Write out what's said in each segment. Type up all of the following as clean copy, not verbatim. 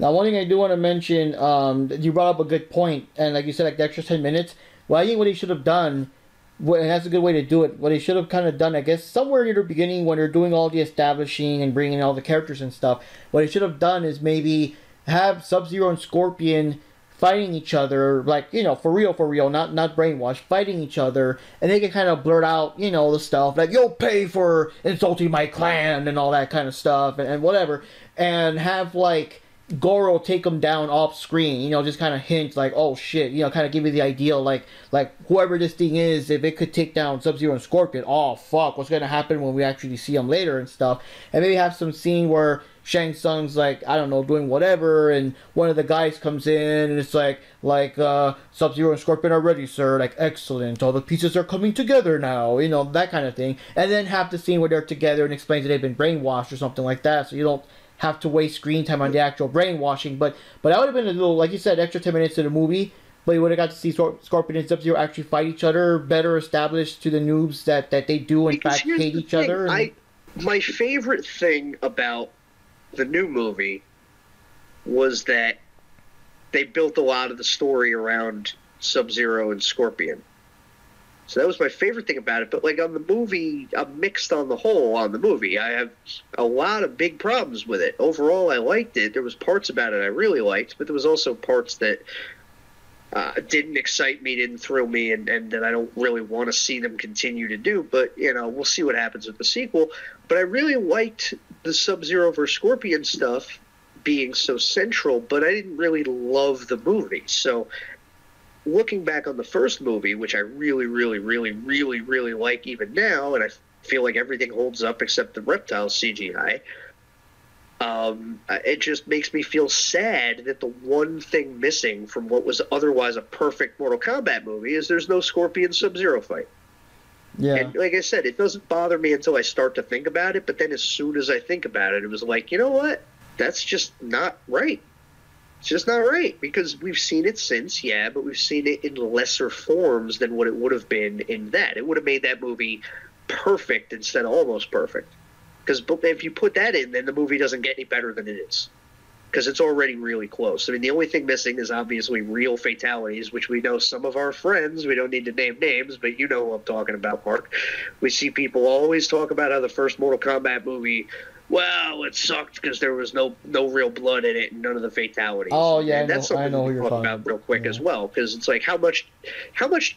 Now, one thing I do want to mention, you brought up a good point, and like you said, like the extra 10 minutes. Well, I think what he should have done, and that's a good way to do it. What he should have kind of done, I guess, somewhere near the beginning when they're doing all the establishing and bringing in all the characters and stuff. What he should have done is maybe have Sub Zero and Scorpion fighting each other, like, for real, not brainwashed, fighting each other, and they can kind of blurt out, the stuff like "you'll pay for insulting my clan" and all that kind of stuff, and whatever, and have like Goro take him down off screen, just kind of hint like, oh shit, kind of give you the idea like whoever this thing is, if it could take down Sub-Zero and Scorpion, oh fuck, what's gonna happen when we actually see them later and stuff, and maybe have some scene where Shang Tsung's like, I don't know, doing whatever, and one of the guys comes in, and it's like Sub-Zero and Scorpion are ready, sir, like, excellent, all the pieces are coming together now, that kind of thing, and then have the scene where they're together and explains that they've been brainwashed or something like that, so you don't have to waste screen time on the actual brainwashing, but that would have been a little, like you said, extra 10 minutes to the movie, but you would have got to see Scorpion and Sub-Zero actually fight each other, better established to the noobs that they do in fact hate each other. My favorite thing about the new movie was that they built a lot of the story around Sub-Zero and Scorpion. So that was my favorite thing about it. But like on the movie, I'm mixed on the whole on the movie. I have a lot of big problems with it. Overall, I liked it. There was parts about it I really liked, but there was also parts that didn't excite me, didn't thrill me, and that I don't really want to see them continue to do. But, we'll see what happens with the sequel. But I really liked the Sub-Zero vs. Scorpion stuff being so central, but I didn't really love the movie. So looking back on the first movie, which I really, really, really, really, really like even now, and I feel like everything holds up except the reptile CGI, it just makes me feel sad that the one thing missing from what was otherwise a perfect Mortal Kombat movie is there's no Scorpion Sub-Zero fight. Yeah. And like I said, it doesn't bother me until I start to think about it, but then as soon as I think about it, it was like, you know what? That's just not right. It's just not right, because we've seen it since, yeah, but we've seen it in lesser forms than what it would have been in that. It would have made that movie perfect instead of almost perfect. Because if you put that in, then the movie doesn't get any better than it is. Because it's already really close. I mean, the only thing missing is obviously real fatalities, which we know some of our friends, we don't need to name names, but you know who I'm talking about, Mark. We see people always talk about how the first Mortal Kombat movie, well, it sucked because there was no real blood in it and none of the fatalities. Oh, yeah, and that's something I know we can talk about real quick as well, because it's like, how much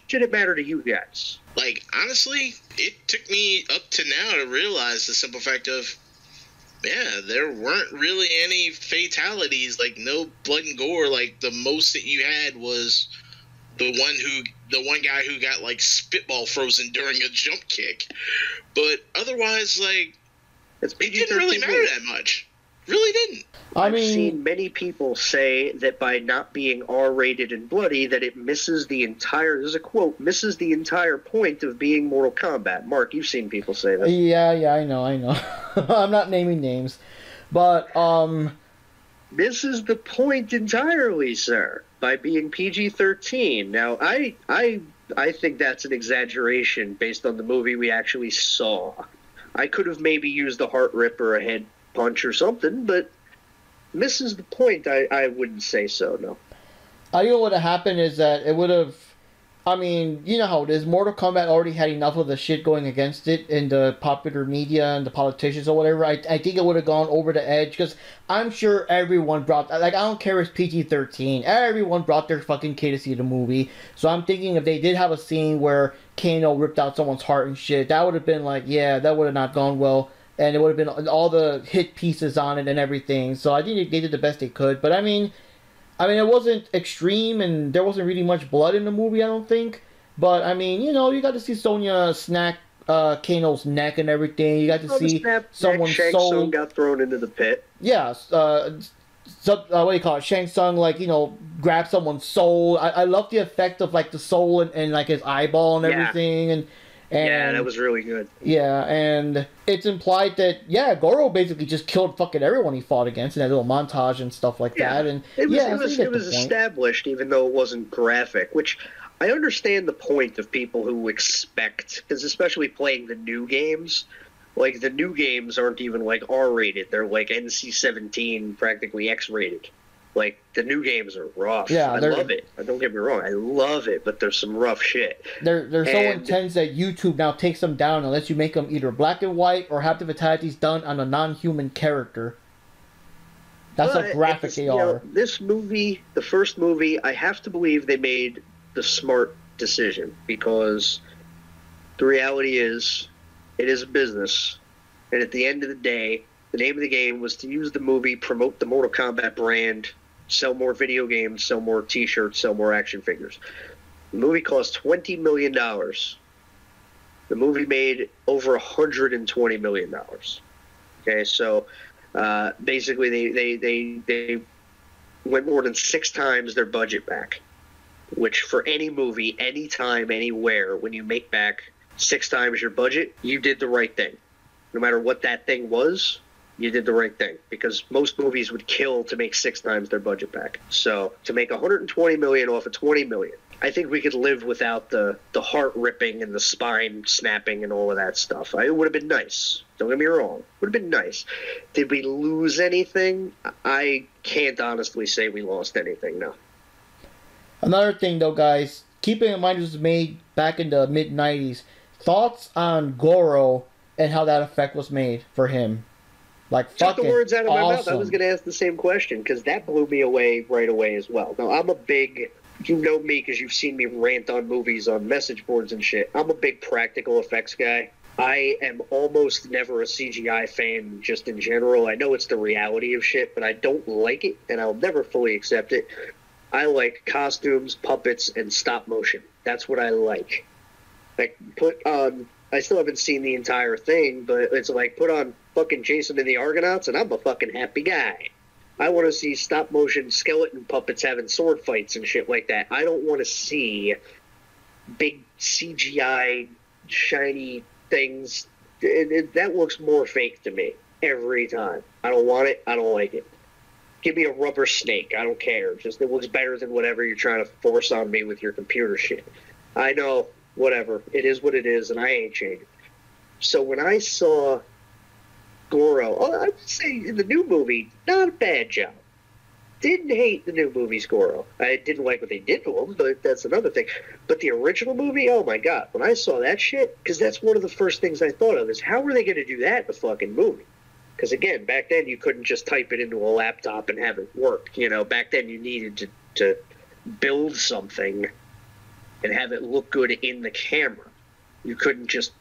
did it matter to you guys? Like, honestly, it took me up to now to realize the simple fact of, yeah, there weren't really any fatalities, like no blood and gore. Like the most that you had was the one guy who got like spitball frozen during a jump kick. But otherwise, like, it didn't really matter that much. Really didn't. I've seen many people say that by not being R-rated and bloody, that it misses the entire, there's a quote, misses the entire point of being Mortal Kombat. Mark, you've seen people say that. Yeah, I know. I'm not naming names. But, misses the point entirely, sir, by being PG-13. Now, I think that's an exaggeration based on the movie we actually saw. I could have maybe used a heart rip or a head punch or something, but misses the point. I wouldn't say so, no. I think what would have happened is that it would have, I mean, you know how it is. Mortal Kombat already had enough of the shit going against it in the popular media and the politicians or whatever. I think it would have gone over the edge, because I'm sure everyone brought, like, I don't care if it's PG-13, everyone brought their fucking kid to see the movie. So I'm thinking if they did have a scene where Kano ripped out someone's heart and shit, that would have been like, yeah, that would have not gone well. And it would have been all the hit pieces on it and everything. So I think they did the best they could. But I mean, it wasn't extreme, and there wasn't really much blood in the movie, I don't think. But I mean, you got to see Sonya snack Kano's neck and everything. You got to see someone's soul. Shang Tsung got thrown into the pit. Yeah. What do you call it? Shang Tsung, like, grab someone's soul. I love the effect of, like, the soul and like, his eyeball and everything. And yeah, that was really good. Yeah, and it's implied that, yeah, Goro basically just killed fucking everyone he fought against in that little montage and stuff like that. And it was established, even though it wasn't graphic, which I understand the point of people who expect, because especially playing the new games, like, the new games aren't even, like, R-rated. They're, like, NC-17, practically X-rated. Like, the new games are rough. Yeah, I love it. Don't get me wrong. I love it, but there's some rough shit. They're so intense that YouTube now takes them down unless you make them either black and white or have the fatalities done on a non-human character. That's how graphic they are. This movie, the first movie, I have to believe they made the smart decision, because the reality is, it is a business, and at the end of the day, the name of the game was to use the movie, promote the Mortal Kombat brand, sell more video games, sell more t-shirts, sell more action figures. The movie cost $20 million. The movie made over $120 million. Okay, so basically they went more than 6 times their budget back, which for any movie, anytime, anywhere, when you make back 6 times your budget, you did the right thing. No matter what that thing was, you did the right thing, because most movies would kill to make 6 times their budget back. So to make $120 million off of $20 million, I think we could live without the heart ripping and the spine snapping and all of that stuff. It would have been nice. Don't get me wrong. It would have been nice. Did we lose anything? I can't honestly say we lost anything, no. Another thing, though, guys, keeping in mind it was made back in the mid-90s, thoughts on Goro and how that effect was made for him? Like, took the words out of my mouth. awesome. I was going to ask the same question, because that blew me away right away as well. Now, I'm a big... You know me because you've seen me rant on movies on message boards and shit. I'm a big practical effects guy. I am almost never a CGI fan just in general. I know it's the reality of shit, but I don't like it, and I'll never fully accept it. I like costumes, puppets, and stop motion. That's what I like. Like, put on... I still haven't seen the entire thing, but it's like, put on fucking Jason and the Argonauts, and I'm a fucking happy guy. I want to see stop-motion skeleton puppets having sword fights and shit like that. I don't want to see big CGI, shiny things. That looks more fake to me every time. I don't want it. I don't like it. Give me a rubber snake. I don't care. Just it looks better than whatever you're trying to force on me with your computer shit. I know. Whatever. It is what it is, and I ain't changing. So when I saw Goro, I would say in the new movie, not a bad job. Didn't hate the new movie's Goro. I didn't like what they did to him, but that's another thing. But the original movie, oh my god, when I saw that shit, because that's one of the first things I thought of, is how were they going to do that in the fucking movie? Because again, back then you couldn't just type it into a laptop and have it work. You know, back then you needed to build something and have it look good in the camera. You couldn't just,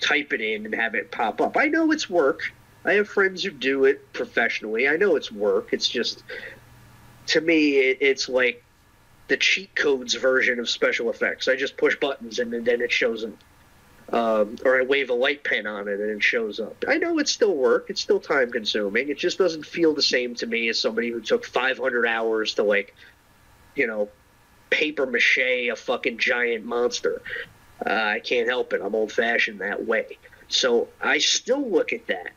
type it in and have it pop up. I know it's work. I have friends who do it professionally. I know it's work. It's just, to me, it's like the cheat codes version of special effects. I just push buttons and then it shows up. Or I wave a light pen on it and it shows up. I know it's still work. It's still time consuming. It just doesn't feel the same to me as somebody who took 500 hours to, paper mache a fucking giant monster. I can't help it. I'm old-fashioned that way. So I still look at that.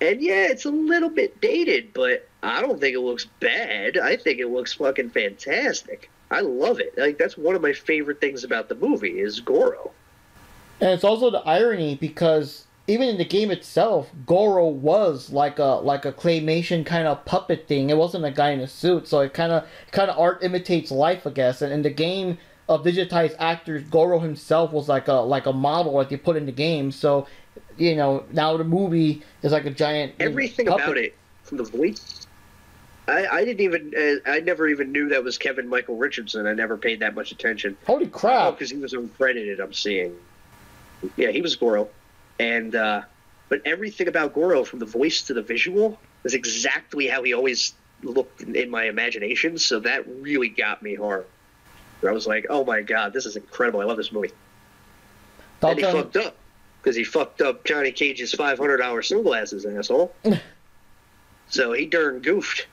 And yeah, it's a little bit dated, but I don't think it looks bad. I think it looks fucking fantastic. I love it. Like, that's one of my favorite things about the movie is Goro. And it's also the irony, because even in the game itself, Goro was like a claymation kind of puppet thing. It wasn't a guy in a suit, so it kind of art imitates life, I guess. And in the game of digitized actors, Goro himself was like a model that they put in the game. So, now the movie is like a giant everything puppet. about it, from the voice. I never even knew that was Kevin Michael Richardson. I never paid that much attention. Holy crap! Because he was uncredited. I'm seeing. Yeah, he was Goro. And but everything about Goro, from the voice to the visual, is exactly how he always looked in my imagination. So that really got me hard. I was like, "Oh my god, this is incredible! I love this movie." And he fucked up because he fucked up Johnny Cage's $500 sunglasses, asshole. So he darn goofed.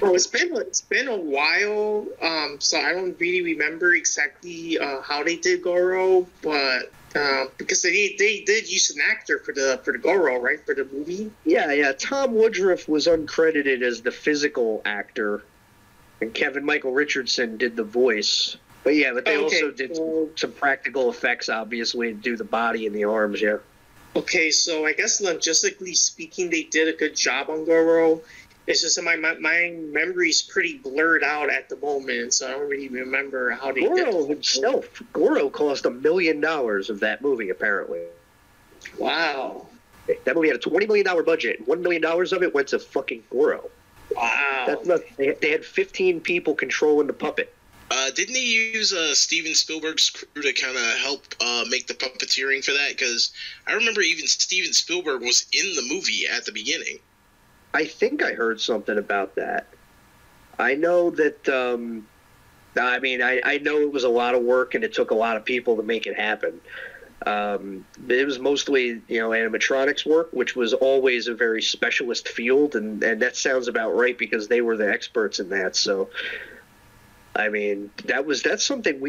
Well, it's been a while, so I don't really remember exactly how they did Goro, but. Because they did use an actor for the Goro, right, for the movie? Yeah. Tom Woodruff was uncredited as the physical actor, and Kevin Michael Richardson did the voice. But they also did some practical effects, obviously, to do the body and the arms, yeah. Okay, so I guess logistically speaking, they did a good job on Goro. It's just that my memory's pretty blurred out at the moment, so I don't really remember how they Goro did. himself, Goro cost $1 million of that movie, apparently. Wow. That movie had a $20 million budget. $1 million of it went to fucking Goro. Wow. That's nuts. They had 15 people controlling the puppet. Didn't he use Steven Spielberg's crew to kind of help make the puppeteering for that? Because I remember even Steven Spielberg was in the movie at the beginning. I think I heard something about that. I know that, I know it was a lot of work and it took a lot of people to make it happen. It was mostly, animatronics work, which was always a very specialist field, and that sounds about right because they were the experts in that. So, I mean, that's something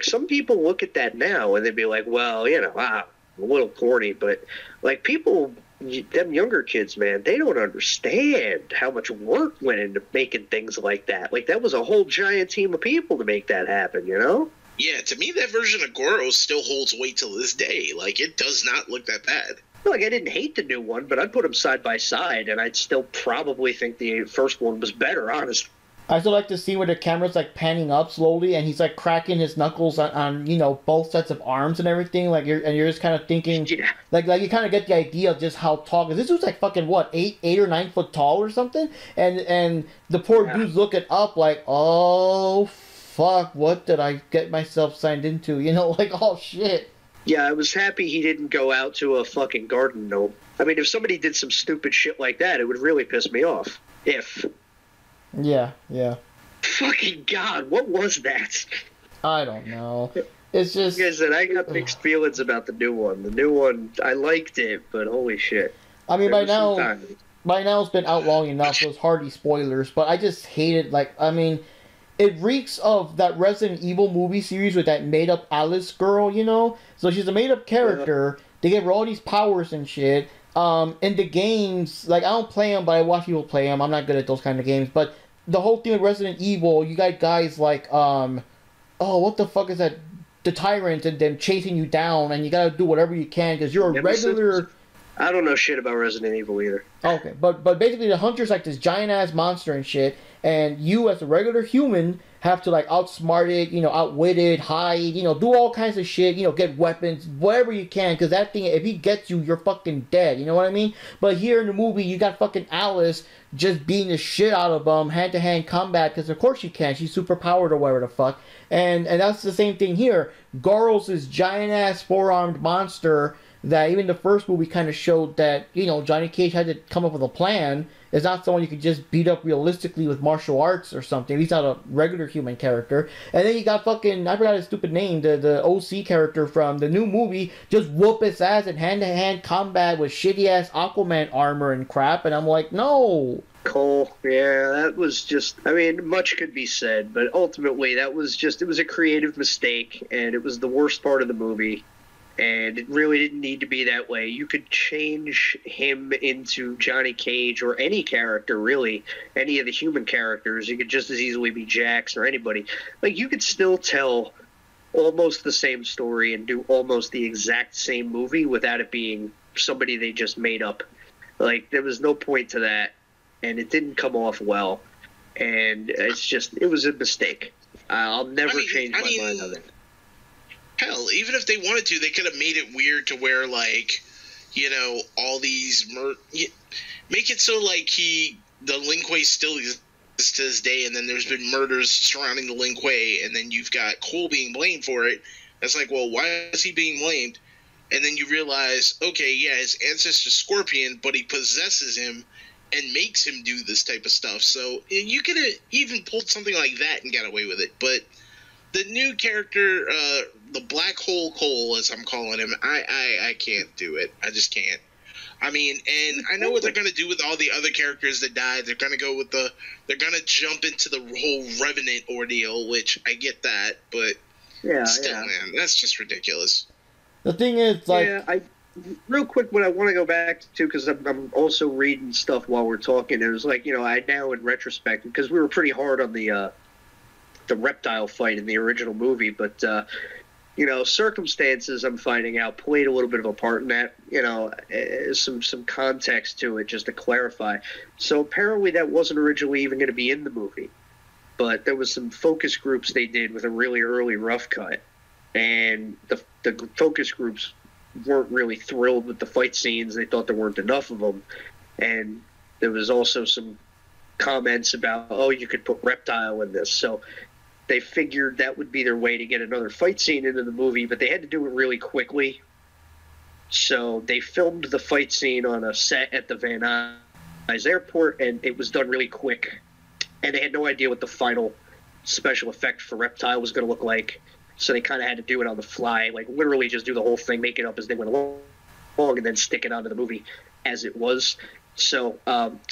some people look at that now and they'd be like, well, a little corny, but like people, them younger kids, man, they don't understand how much work went into making things like that. Like, that was a whole giant team of people to make that happen, Yeah, to me, that version of Goro still holds weight till this day. Like, it does not look that bad. Like, I didn't hate the new one, but I'd put them side by side, and I'd still probably think the first one was better, honestly. I still like the scene where the camera's like panning up slowly, and he's like cracking his knuckles on both sets of arms and everything. Like you're just kind of thinking, Yeah. like you kind of get the idea of just how tall. Cause this was like fucking what 8 or 9 foot tall or something, and the poor dude's looking up like, oh fuck, what did I get myself signed into? Like, oh shit. Yeah, I was happy he didn't go out to a fucking garden gnome. I mean, if somebody did some stupid shit like that, it would really piss me off. Yeah. Fucking God, what was that? I don't know. It's just... Like I said, I got mixed feelings about the new one. The new one, I liked it, but holy shit. I mean, by now it's been out long enough, so it's hardly spoilers, but I just hate it. Like, I mean, it reeks of that Resident Evil movie series with that made-up Alice girl, So she's a made-up character. Yeah. They give her all these powers and shit. In the games, like, I don't play them, but I watch people play them. I'm not good at those kind of games. But the whole thing with Resident Evil, you got guys like, what the fuck is that? The Tyrant and them chasing you down, and you gotta do whatever you can because you're a regular... I don't know shit about Resident Evil either. Okay, but basically the hunter's like this giant-ass monster and shit, and you as a regular human have to like outsmart it, outwit it, hide, do all kinds of shit, get weapons, whatever you can, because that thing, if he gets you, you're fucking dead, you know what I mean? But here in the movie, you got fucking Alice just beating the shit out of them, hand-to-hand combat, because of course she can, she's super powered or whatever the fuck, and that's the same thing here. Goro's this giant-ass four-armed monster that even the first movie kind of showed that, Johnny Cage had to come up with a plan. It's not someone you could just beat up realistically with martial arts or something. He's not a regular human character. And then you got fucking, I forgot his stupid name, the OC character from the new movie, just whoop his ass in hand-to-hand combat with shitty-ass Aquaman armor and crap. And I'm like, no. Cole, yeah, that was just, I mean, much could be said, but ultimately that was just, it was a creative mistake, and it was the worst part of the movie. And it really didn't need to be that way. You could change him into Johnny Cage or any character, really. Any of the human characters. You could just as easily be Jax or anybody. Like, you could still tell almost the same story and do almost the exact same movie without it being somebody they just made up. Like, there was no point to that. And it didn't come off well. And it's just, it was a mistake. I'll never change my mind on it. Hell, even if they wanted to, they could have made it weird to where, like, all these make it so, like, the Lin Kuei still exists to this day, and then there's been murders surrounding the Lin Kuei, and then you've got Cole being blamed for it. It's like, well, why is he being blamed? And then you realize, okay, yeah, his ancestor's Scorpion, but he possesses him and makes him do this type of stuff. So you could have even pulled something like that and got away with it, but the new character, the Black Hole Cole, as I'm calling him, I can't do it. I just can't. I mean, and I know what they're going to do with all the other characters that died. They're going to go with they're going to jump into the whole Revenant ordeal, which I get that, but still, man, that's just ridiculous. The thing is, like... Yeah, real quick, what I want to go back to, because I'm also reading stuff while we're talking, it was like, I now, in retrospect, because we were pretty hard on the reptile fight in the original movie, but circumstances, I'm finding out, played a little bit of a part in that. Some context to it, just to clarify. So apparently that wasn't originally even going to be in the movie, but there was some focus groups they did with a really early rough cut, and the focus groups weren't really thrilled with the fight scenes. They thought there weren't enough of them, and there was also some comments about, oh, you could put Reptile in this. So they figured that would be their way to get another fight scene into the movie, but they had to do it really quickly. So they filmed the fight scene on a set at the Van Nuys airport, and it was done really quick. And they had no idea what the final special effect for Reptile was going to look like. So they kind of had to do it on the fly, like literally just do the whole thing, make it up as they went along, and then stick it onto the movie as it was. So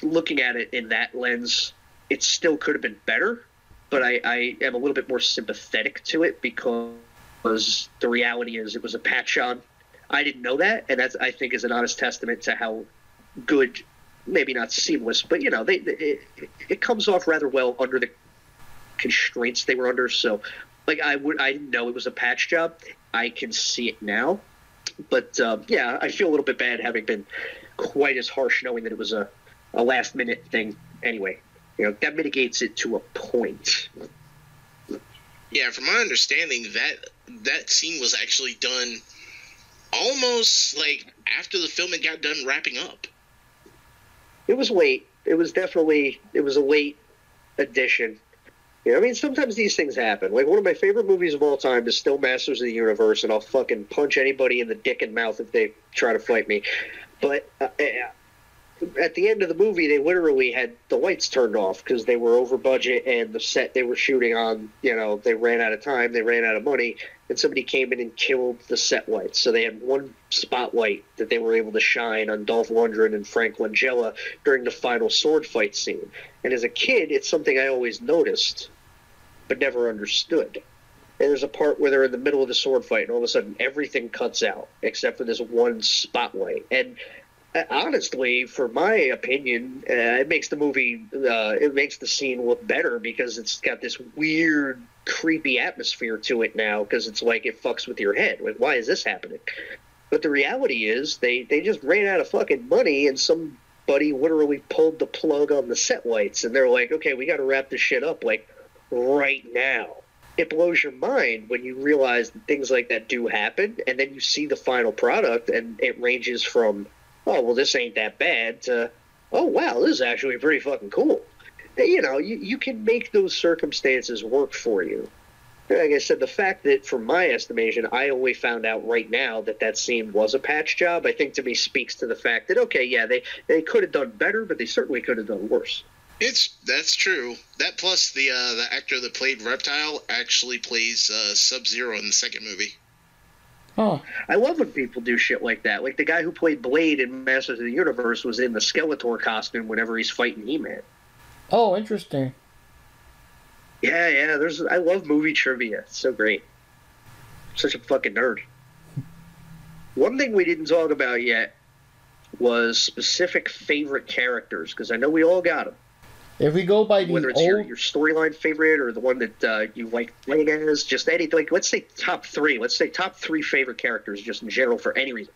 looking at it in that lens, it still could have been better, but I am a little bit more sympathetic to it because the reality is it was a patch on. I didn't know that, and that's, I think, is an honest testament to how good, maybe not seamless, but it comes off rather well under the constraints they were under. So like I didn't know it was a patch job. I can see it now, but I feel a little bit bad having been quite as harsh, knowing that it was a last minute thing. Anyway, that mitigates it to a point. Yeah, from my understanding, that scene was actually done almost like after the filming got done wrapping up. It was late. It was a late addition. Sometimes these things happen. Like, one of my favorite movies of all time is still Masters of the Universe, and I'll fucking punch anybody in the dick and mouth if they try to fight me. But at the end of the movie, they literally had the lights turned off because they were over budget, and the set they were shooting on, they ran out of time, they ran out of money, and somebody came in and killed the set lights. So they had one spotlight that they were able to shine on Dolph Lundgren and Frank Langella during the final sword fight scene. And as a kid, it's something I always noticed but never understood. And there's a part where they're in the middle of the sword fight, and all of a sudden everything cuts out except for this one spotlight. And honestly, for my opinion, it makes the movie, it makes the scene look better because it's got this weird, creepy atmosphere to it now, because it's like it fucks with your head. Like, why is this happening? But the reality is they just ran out of fucking money, and somebody literally pulled the plug on the set lights, and they're like, okay, we got to wrap this shit up, like, right now. It blows your mind when you realize that things like that do happen, and then you see the final product, and it ranges from, oh, well, this ain't that bad, to, oh, wow, this is actually pretty fucking cool. You can make those circumstances work for you. Like I said, the fact that, from my estimation, I only found out right now that scene was a patch job, I think to me speaks to the fact that, okay, yeah, they could have done better, but they certainly could have done worse. That's true. That plus the actor that played Reptile actually plays Sub-Zero in the second movie. Oh, I love when people do shit like that. Like the guy who played Blade in Masters of the Universe was in the Skeletor costume whenever he's fighting He-Man. Oh, interesting. Yeah. I love movie trivia. It's so great. I'm such a fucking nerd. One thing we didn't talk about yet was specific favorite characters, because I know we all got them. If we go by the whether it's your storyline favorite or the one that you like playing as, just anything, like, let's say top three. Let's say top three favorite characters just in general for any reason.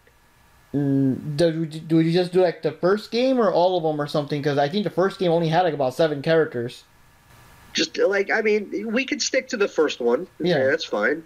Do we just do like the first game or all of them or something? Because I think the first game only had like about 7 characters. Just like, I mean, we could stick to the first one. Yeah, that's fine.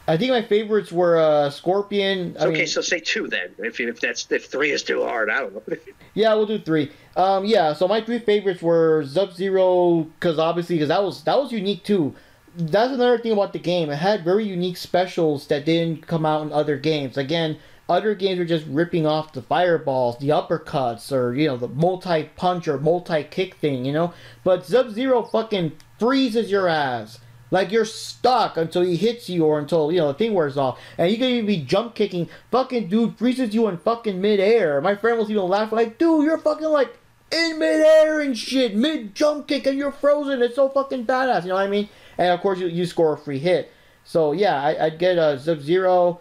I think my favorites were Scorpion. So say 2 then. If 3 is too hard, I don't know. Yeah, we'll do 3. So my 3 favorites were Sub-Zero, because that was unique too. That's another thing about the game. It had very unique specials that didn't come out in other games. Again, other games were just ripping off the fireballs, the uppercuts, or the multi-punch or multi-kick thing, But Sub-Zero fucking freezes your ass. Like, you're stuck until he hits you or until, the thing wears off. And you can even be jump kicking. Fucking dude freezes you in fucking midair. My friend was even laughing like, dude, you're fucking like in midair and shit. Mid jump kick and you're frozen. It's so fucking badass. You know what I mean? And of course, you score a free hit. So yeah, I'd get Sub-Zero,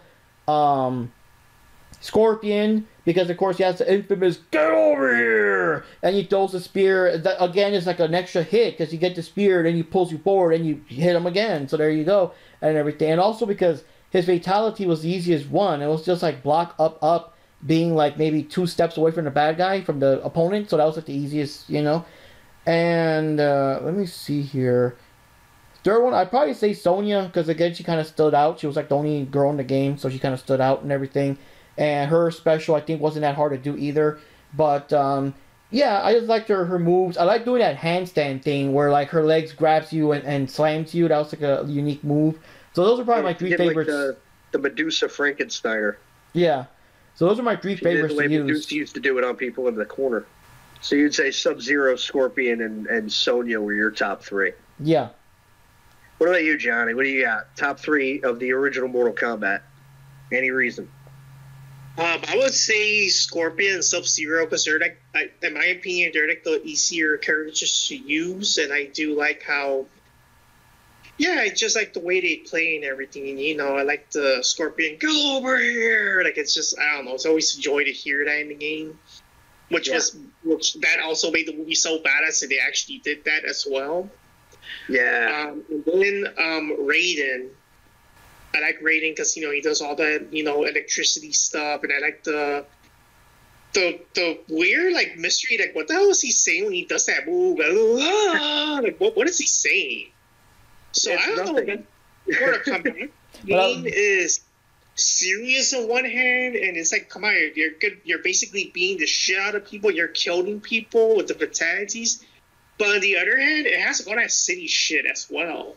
Scorpion. because of course he has the infamous "get over here" and he throws the spear. That again is like an extra hit because you get the spear and then he pulls you forward and you hit him again. So there you go and everything. And also because his fatality was the easiest one. It was just like block up up, being like maybe 2 steps away from the bad guy, from the opponent. So that was like the easiest, you know. And let me see here. Third one, I'd probably say Sonya, because again, she kind of stood out. She was like the only girl in the game, so she kind of stood out and everything. And her special, I think, wasn't that hard to do either. But, yeah, I just liked her moves. I like doing that handstand thing where, like, her legs grabs you and slams you. That was, like, a unique move. So those are probably my 3 favorites. Like the Medusa Frankensteiner. Yeah. So those are my 3 favorites the way to use. Medusa used to do it on people in the corner. So you'd say Sub-Zero, Scorpion, and Sonya were your top 3. Yeah. What about you, Johnny? What do you got? Top 3 of the original Mortal Kombat. Any reason? I would say Scorpion and Sub-Zero because they're like, in my opinion, they're like the easier characters to use, and I do like how. Yeah, I just like the way they play and everything. You know, I like the Scorpion, go over here. Like it's just, I don't know. It's always a joy to hear that in the game, which that also made the movie so badass that they actually did that as well. Yeah. And then Raiden. I like Raiden because, you know, he does all that, you know, electricity stuff, and I like the weird, like, mystery, like, what the hell is he saying when he does that move? Like, what is he saying? So it's I don't nothing. know. Mortal Kombat game is serious on one hand, and it's like, come on, you're good. You're basically beating the shit out of people. You're killing people with the fatalities. But on the other hand, it has all that city shit as well.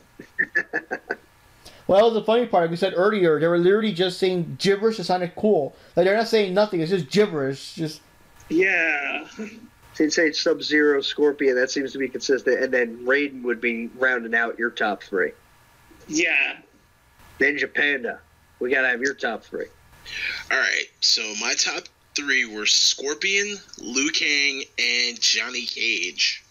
Well, that was the funny part. Like we said earlier, they were literally just saying gibberish that sounded cool. Like, they're not saying nothing. It's just gibberish. Just Yeah. So you'd say Sub-Zero, Scorpion, that seems to be consistent. And then Raiden would be rounding out your top 3. Yeah. Ninja Panda. We got to have your top 3. All right, so my top 3 were Scorpion, Liu Kang, and Johnny Cage.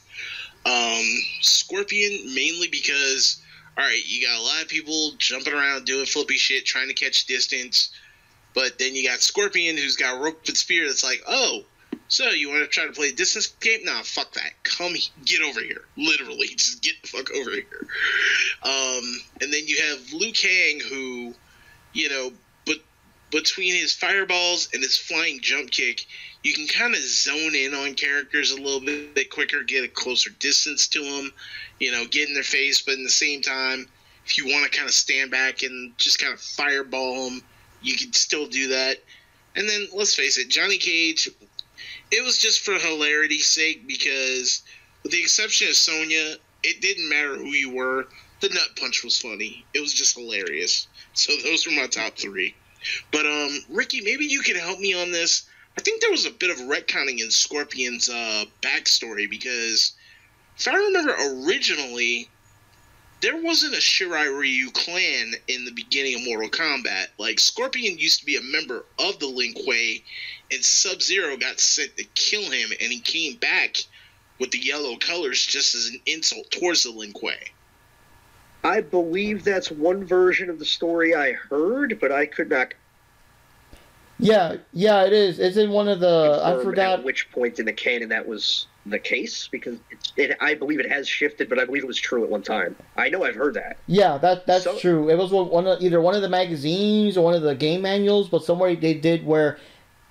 Scorpion mainly because, all right, you got a lot of people jumping around doing flippy shit, trying to catch distance, but then you got Scorpion who's got a rope and spear that's like, oh, so you want to try to play a distance game? Nah, fuck that. Get over here. Literally, just get the fuck over here. And then you have Liu Kang who, you know, between his fireballs and his flying jump kick, you can kind of zone in on characters a little bit quicker, get a closer distance to them, you know, get in their face, but in the same time, if you want to kind of stand back and just kind of fireball them, you can still do that. And then, let's face it, Johnny Cage, it was just for hilarity's sake because, with the exception of Sonya, it didn't matter who you were. The nut punch was funny. It was just hilarious. So those were my top 3. But, Ricky, maybe you can help me on this. I think there was a bit of retconning in Scorpion's backstory because, if I remember originally, there wasn't a Shirai Ryu clan in the beginning of Mortal Kombat. Like, Scorpion used to be a member of the Lin Kuei, and Sub-Zero got sent to kill him, and he came back with the yellow colors just as an insult towards the Lin Kuei. I believe that's one version of the story I heard, but I could not. yeah, it is. It's in one of the. I forgot at which point in the canon that was the case because I believe it has shifted, but I believe it was true at one time. I know I've heard that. Yeah, that's true. It was either one of the magazines or one of the game manuals, but somewhere they did where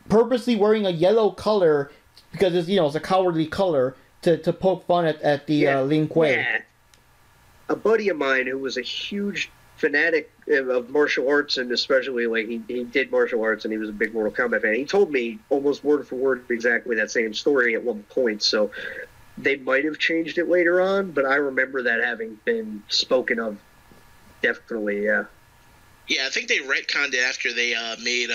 purposely wearing a yellow color because it's it's a cowardly color to poke fun at the Lin Kuei. Yeah. A buddy of mine who was a huge fanatic of martial arts, and especially like he did martial arts and he was a big Mortal Kombat fan. He told me almost word for word exactly that same story at one point. So they might have changed it later on, but I remember that having been spoken of. Definitely, yeah. Yeah, I think they retconned it after they made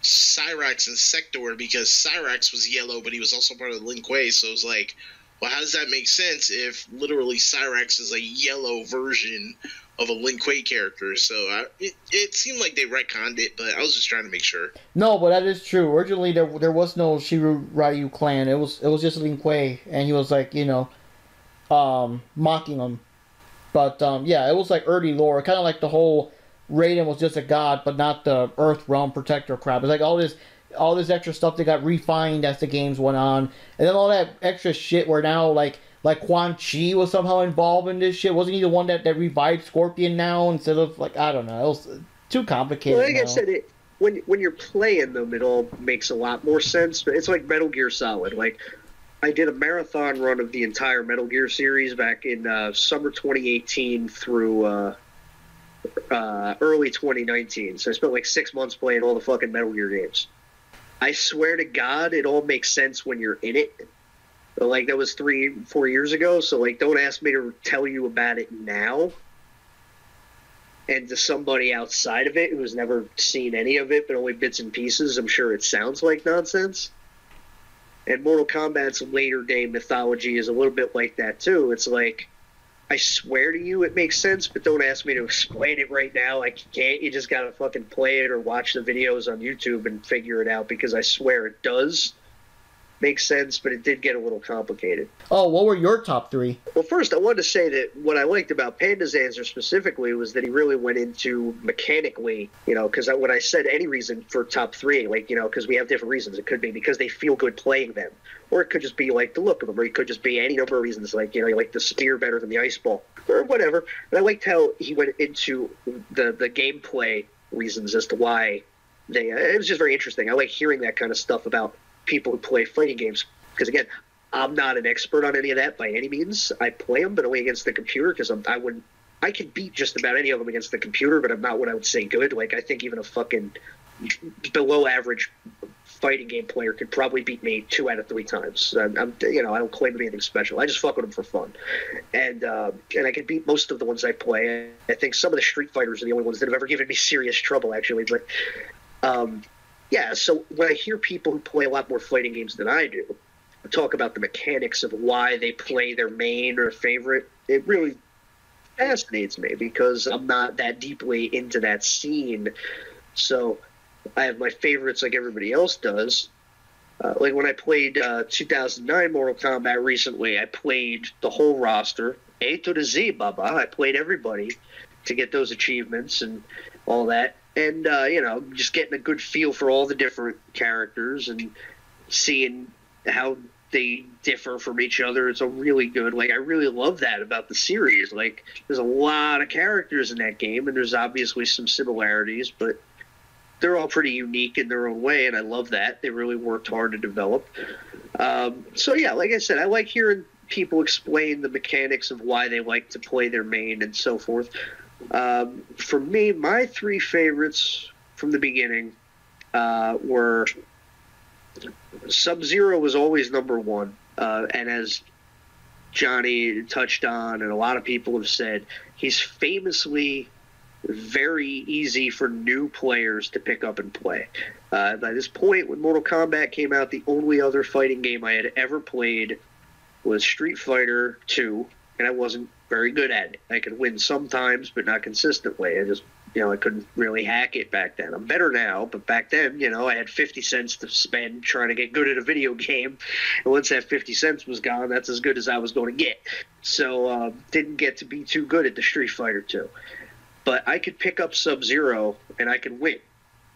Cyrax and Sector because Cyrax was yellow, but he was also part of the Lin Kuei. So it was like, well, how does that make sense if literally Cyrax is a yellow version of a Lin Kuei character? So it seemed like they retconned it, but I was just trying to make sure. No, but that is true. Originally, there was no Shirai Ryu clan. It was just Lin Kuei, and he was like mocking him. But yeah, it was like early lore, kind of like the whole Raiden was just a god, but not the Earth Realm Protector crap. It's like all this all this extra stuff that got refined as the games went on, and then all that extra shit where now like Quan Chi was somehow involved in this shit. Wasn't he the one that revived Scorpion now instead of like, I don't know, it was too complicated. Well, like now. I said, when you're playing them, it all makes a lot more sense. But it's like Metal Gear Solid. Like, I did a marathon run of the entire Metal Gear series back in summer 2018 through early 2019. So I spent like 6 months playing all the fucking Metal Gear games. I swear to God, it all makes sense when you're in it. But, like, that was 3-4 years ago. So, like, don't ask me to tell you about it now. And to somebody outside of it who's never seen any of it, but only bits and pieces, I'm sure it sounds like nonsense. And Mortal Kombat's later day mythology is a little bit like that, too. It's like, I swear to you it makes sense, but don't ask me to explain it right now. I can't. You just gotta fucking play it or watch the videos on YouTube and figure it out, because I swear it does make sense, but it did get a little complicated. Oh, what were your top 3? Well, first, I wanted to say that what I liked about Panda's answer specifically was that he really went into mechanically, you know, because when I said any reason for top 3, like, you know, because we have different reasons. It could be because they feel good playing them, or it could just be like the look of them, or it could just be any number of reasons, like, you know, you like the spear better than the ice ball, or whatever. And I liked how he went into the gameplay reasons as to why they, it was just very interesting. I like hearing that kind of stuff about people who play fighting games, because again, I'm not an expert on any of that by any means. I play them, but only against the computer, because I can beat just about any of them against the computer, but I'm not what I would say good. Like, I think even a fucking below average fighting game player could probably beat me 2 out of 3 times. I'm you know, I don't claim to be anything special. I just fuck with them for fun, and I can beat most of the ones I play. I think some of the Street Fighters are the only ones that have ever given me serious trouble, actually, but. Yeah, so when I hear people who play a lot more fighting games than I do talk about the mechanics of why they play their main or favorite, it really fascinates me, because I'm not that deeply into that scene. So I have my favorites like everybody else does. Like when I played 2009 Mortal Kombat recently, I played the whole roster, A to the Z, Baba. I played everybody to get those achievements and all that. And, you know, just getting a good feel for all the different characters and seeing how they differ from each other. It's a really good, like, I really love that about the series. Like, there's a lot of characters in that game, and there's obviously some similarities, but they're all pretty unique in their own way, and I love that. They really worked hard to develop. So, yeah, like I said, I like hearing people explain the mechanics of why they like to play their main and so forth. For me, my 3 favorites from the beginning were Sub-Zero was always number 1, and as Johnny touched on and a lot of people have said, he's famously very easy for new players to pick up and play. By this point, when Mortal Kombat came out, the only other fighting game I had ever played was Street Fighter 2, and I wasn't very good at it. I could win sometimes, but not consistently. I just, you know, I couldn't really hack it back then. I'm better now, but back then, you know, I had 50 cents to spend trying to get good at a video game. And once that 50 cents was gone, that's as good as I was going to get. So, didn't get to be too good at the Street Fighter 2. But I could pick up Sub-Zero and I could win,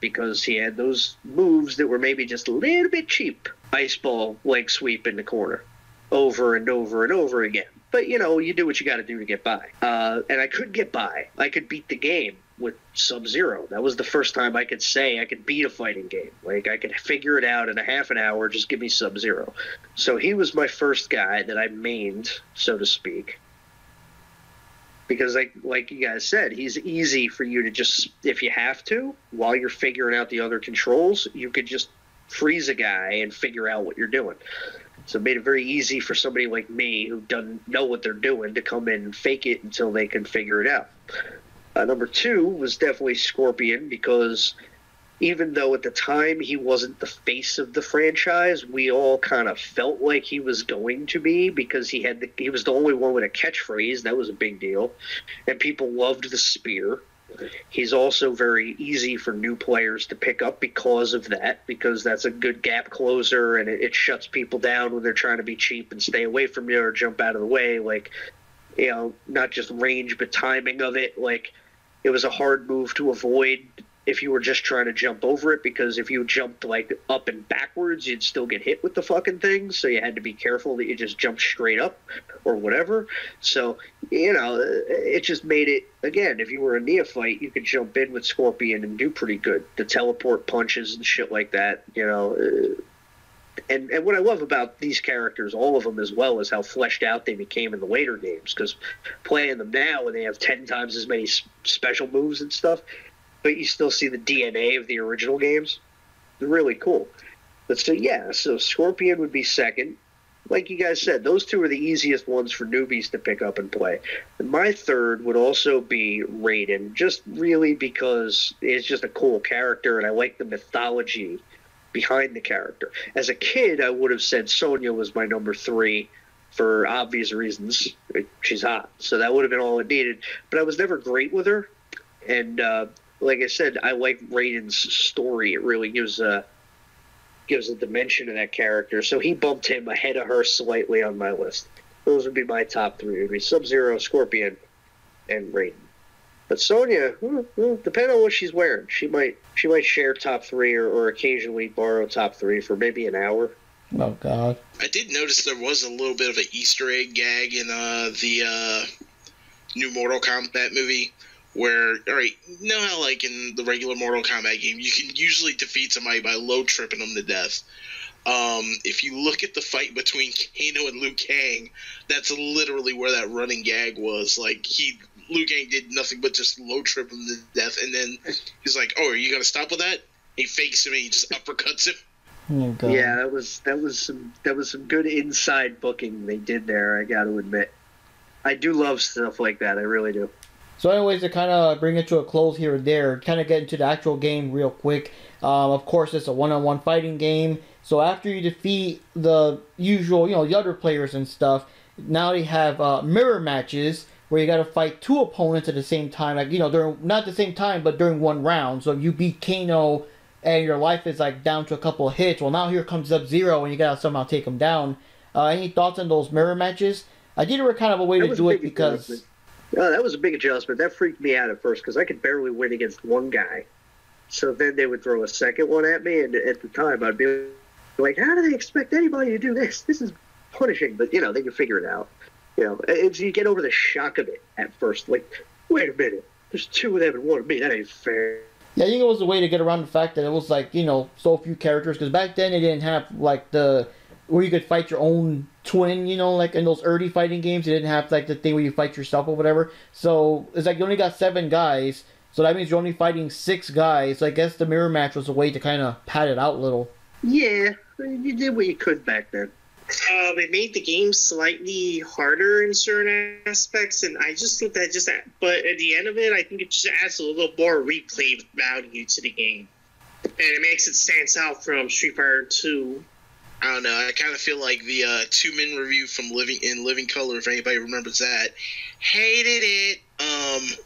because he had those moves that were maybe just a little bit cheap. Ice ball, leg sweep in the corner, over and over and over again. But, you know, you do what you got to do to get by. And I could get by. I could beat the game with Sub-Zero. That was the first time I could say I could beat a fighting game. Like, I could figure it out in a half an hour, just give me Sub-Zero. So he was my first guy that I mained, so to speak. Because, like you guys said, he's easy for you to just, if you have to, while you're figuring out the other controls, you could just freeze a guy and figure out what you're doing. So it made it very easy for somebody like me who doesn't know what they're doing to come in and fake it until they can figure it out. Number 2 was definitely Scorpion, because even though at the time he wasn't the face of the franchise, we all kind of felt like he was going to be, because he was the only one with a catchphrase. That was a big deal. And people loved the spear. He's also very easy for new players to pick up because of that, because that's a good gap closer, and it shuts people down when they're trying to be cheap and stay away from you or jump out of the way. Like, you know, not just range, but timing of it. Like, it was a hard move to avoid if you were just trying to jump over it, because if you jumped like up and backwards, you'd still get hit with the fucking thing. So you had to be careful that you just jumped straight up or whatever. So, you know, it just made it, again, if you were a neophyte, you could jump in with Scorpion and do pretty good. The teleport punches and shit like that, you know. And what I love about these characters, all of them, as well, is how fleshed out they became in the later games. Because playing them now, when they have 10 times as many special moves and stuff, but you still see the DNA of the original games. They're really cool. But so, yeah, so Scorpion would be second. Like you guys said, those two are the easiest ones for newbies to pick up and play. And my third would also be Raiden, just really because it's just a cool character, and I like the mythology behind the character. As a kid, I would have said Sonya was my number 3 for obvious reasons. She's hot, so that would have been all it needed. But I was never great with her, and like I said, I like Raiden's story. It really gives a dimension to that character. So he bumped him ahead of her slightly on my list. Those would be my top 3. It would be Sub-Zero, Scorpion, and Raiden. But Sonya, depending on what she's wearing, she might share top 3 or occasionally borrow top 3 for maybe an hour. Oh God! I did notice there was a little bit of an Easter egg gag in the new Mortal Kombat movie. Where, all right, you know how, like, in the regular Mortal Kombat game, you can usually defeat somebody by low tripping them to death. If you look at the fight between Kano and Liu Kang, that's literally where that running gag was. Like, Liu Kang did nothing but just low trip him to death, and then he's like, "Oh, are you gonna stop with that?" He fakes him and he just uppercuts him. Oh God! Yeah, that was some good inside booking they did there. I got to admit, I do love stuff like that. I really do. So anyways, to kind of bring it to a close here and there, kind of get into the actual game real quick. Of course, it's a one-on-one fighting game. So after you defeat the usual, the other players and stuff, now they have mirror matches where you got to fight 2 opponents at the same time. Like, during, not the same time, but during one round. So if you beat Kano and your life is like down to a couple of hits, well, now here comes Sub-Zero and you got to somehow take him down. Any thoughts on those mirror matches? I did kind of a way to do it because... Oh, that was a big adjustment. That freaked me out at first because I could barely win against one guy. So then they would throw a second one at me, and at the time I'd be like, how do they expect anybody to do this? This is punishing. But, they can figure it out. You get over the shock of it at first. Like, wait a minute. There's 2 of them and 1 of me. That ain't fair. Yeah, I think it was a way to get around the fact that it was like, so few characters. Because back then they didn't have, like, where you could fight your own twin, like in those early fighting games. You didn't have like the thing where you fight yourself or whatever. So it's like you only got 7 guys. So that means you're only fighting 6 guys. So I guess the mirror match was a way to kind of pad it out a little. Yeah, you did what you could back then. It made the game slightly harder in certain aspects, and I just think that but at the end of it, I think it just adds a little more replay value to the game. And it makes it stand out from Street Fighter 2. I don't know. I kind of feel like the 2-min review from Living Color, if anybody remembers that, hated it.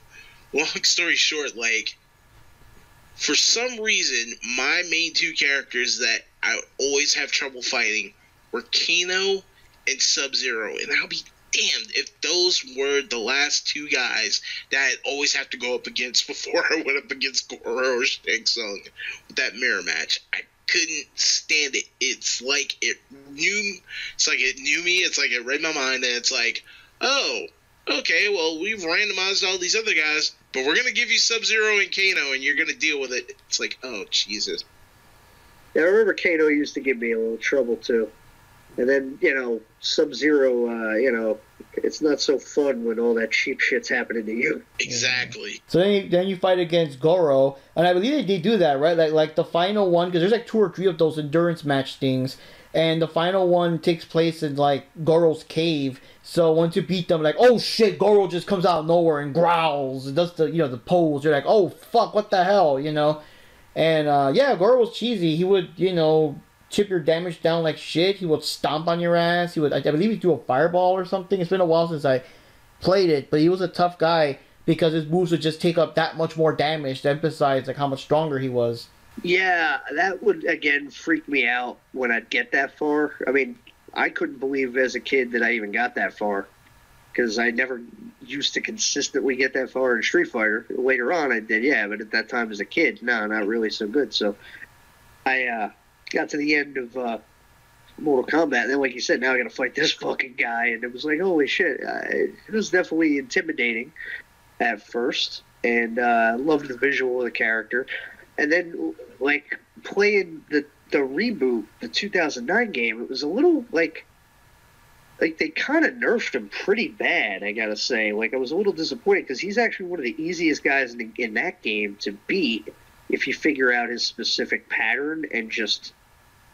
Long story short, like, for some reason, my main 2 characters that I always have trouble fighting were Kano and Sub-Zero, and I'll be damned if those were the last 2 guys that I'd always have to go up against before I went up against Goro or Shang Tsung with that mirror match. I couldn't stand it. It's like it knew me. It's like it read my mind, and it's like, oh, okay, well, we've randomized all these other guys, but we're gonna give you Sub-Zero and Kano, and you're gonna deal with it. It's like, oh, Jesus. Yeah, I remember Kano used to give me a little trouble too. And then, Sub-Zero, it's not so fun when all that cheap shit's happening to you. Exactly. So then you fight against Goro, and I believe they do that, right? Like the final one, because there's like 2 or 3 of those endurance match things, and the final one takes place in like Goro's cave. So once you beat them, like, oh shit, Goro just comes out of nowhere and growls and does the pose. You're like, oh fuck, what the hell, And yeah, Goro was cheesy. He would, chip your damage down like shit. He would stomp on your ass. I believe he threw a fireball or something. It's been a while since I played it, but he was a tough guy because his moves would just take up that much more damage to emphasize like how much stronger he was. Yeah, that would again freak me out when I'd get that far. I mean, I couldn't believe as a kid that I even got that far because I never used to consistently get that far in Street Fighter. Later on, I did, yeah, but at that time as a kid, no, not really so good. So I got to the end of Mortal Kombat, and then, like you said, now I got to fight this fucking guy, and it was like, holy shit! It was definitely intimidating at first, and I loved the visual of the character, and then like playing the reboot, the 2009 game, it was a little like they kind of nerfed him pretty bad, I gotta say. Like, I was a little disappointed because he's actually one of the easiest guys in that game to beat if you figure out his specific pattern and just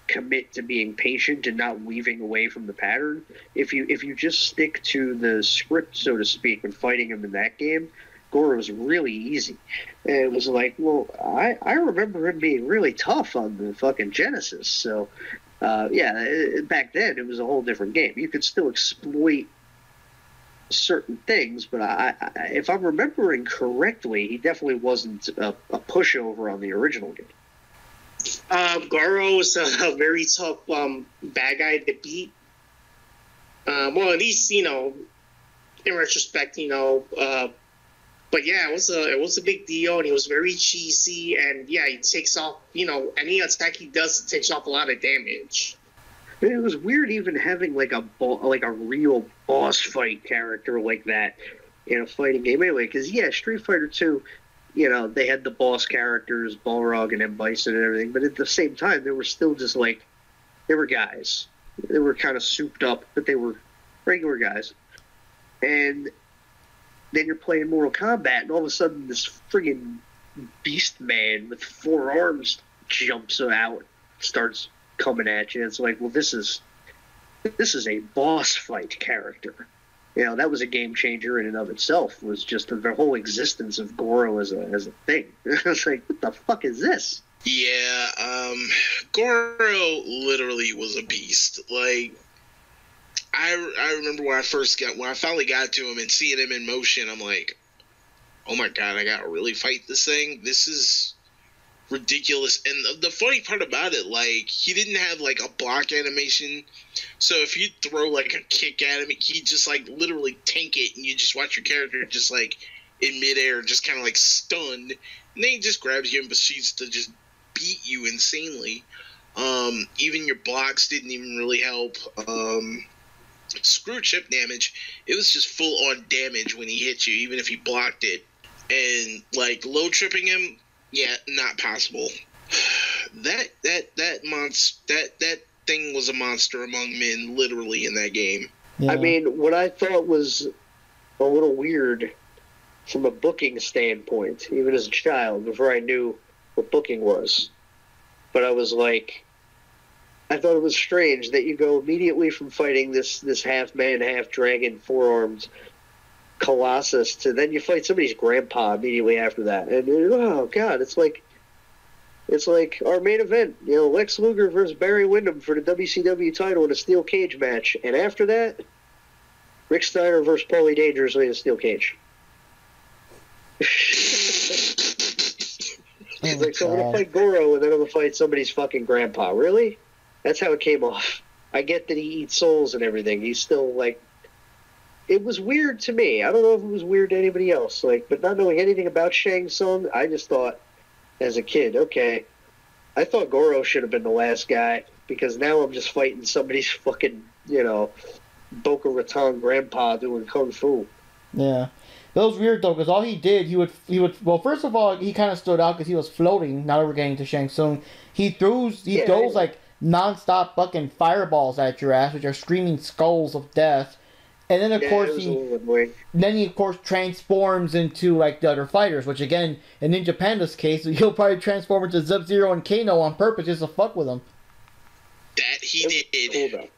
commit to being patient and not weaving away from the pattern. If you just stick to the script, so to speak, when fighting him in that game, Goro was really easy. And it was like, well, I remember him being really tough on the fucking Genesis. So, back then it was a whole different game. You could still exploit certain things, but if I'm remembering correctly, he definitely wasn't a pushover on the original game. Goro was a very tough bad guy to beat. Well, at least, in retrospect, but yeah, it was a big deal, and he was very cheesy, and yeah, he takes off, any attack he does takes off a lot of damage. It was weird even having like a real boss fight character like that in a fighting game anyway, because Street Fighter 2, they had the boss characters, Balrog and M. Bison and everything, but at the same time, they were still just like, they were guys. They were kind of souped up, but they were regular guys. And then you're playing Mortal Kombat, and all of a sudden this friggin' beast man with 4 arms jumps out, starts coming at you. It's like, well, this is a boss fight character. That was a game changer in and of itself, was just the whole existence of Goro as a thing. It's like, what the fuck is this? Yeah, Goro literally was a beast. Like, I remember when I finally got to him and seeing him in motion, I'm like, oh my god, I gotta really fight this thing? This is ridiculous. And the funny part about it, like, he didn't have like a block animation, so if you throw like a kick at him, he'd just like literally tank it, and you just watch your character just like in midair, just kind of like stunned, and then he just grabs you and proceeds to just beat you insanely. Even your blocks didn't even really help. Screw chip damage, it was just full on damage when he hit you, even if he blocked it. And like low tripping him, yeah, not possible. That thing was a monster among men, literally, in that game. Yeah. I mean, what I thought was a little weird from a booking standpoint, even as a child, before I knew what booking was, but I was like, I thought it was strange that you go immediately from fighting this half man, half dragon, 4-armed Colossus to then you fight somebody's grandpa immediately after that. And oh god, it's like our main event, Lex Luger versus Barry Windham for the WCW title in a steel cage match. And after that, Rick Steiner versus Paulie Dangerously in a steel cage. It's like, so I'm going to fight Goro and then I'm going to fight somebody's fucking grandpa. Really? That's how it came off. I get that he eats souls and everything. He's still, like... It was weird to me. I don't know if it was weird to anybody else. Like, but not knowing anything about Shang Tsung, I just thought, as a kid, okay, I thought Goro should have been the last guy, because now I'm just fighting somebody's fucking, Boca Raton grandpa doing kung fu. Yeah. That was weird, though, because all he did, he would, well, first of all, he kind of stood out because he was floating. Now that we're getting to Shang Tsung, he throws like non-stop fucking fireballs at your ass, which are screaming skulls of death. And then of course he transforms into like the other fighters, which again in Ninja Panda's case he'll probably transform into Sub-Zero and Kano on purpose just to fuck with them. That he did.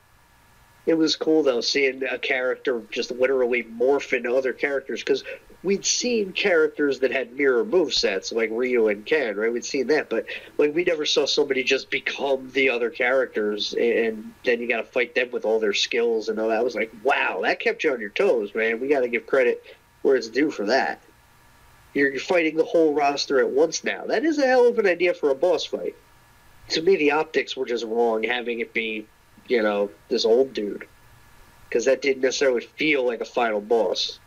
It was cool though seeing a character just literally morph into other characters, because we'd seen characters that had mirror movesets like Ryu and Ken, right? We'd seen that, but like we never saw somebody just become the other characters and then you got to fight them with all their skills and all that. I was like, wow, that kept you on your toes, man. We got to give credit where it's due for that. You're fighting the whole roster at once now. That is a hell of an idea for a boss fight. To me, the optics were just wrong, having it be, this old dude. because that didn't necessarily feel like a final boss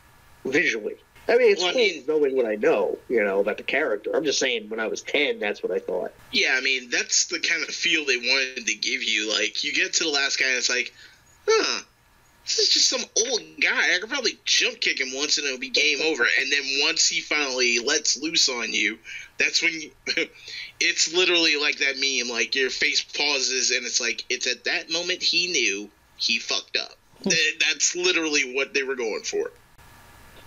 visually. I mean, it's cool knowing what I know, about the character. I'm just saying, when I was 10, that's what I thought. Yeah, I mean, that's the kind of feel they wanted to give you. Like, you get to the last guy, and it's like, huh, this is just some old guy. I could probably jump kick him once, and it'll be game over. And then once he finally lets loose on you, that's when you... It's literally like that meme, like, your face pauses, and it's like, it's at that moment he knew he fucked up. That's literally what they were going for.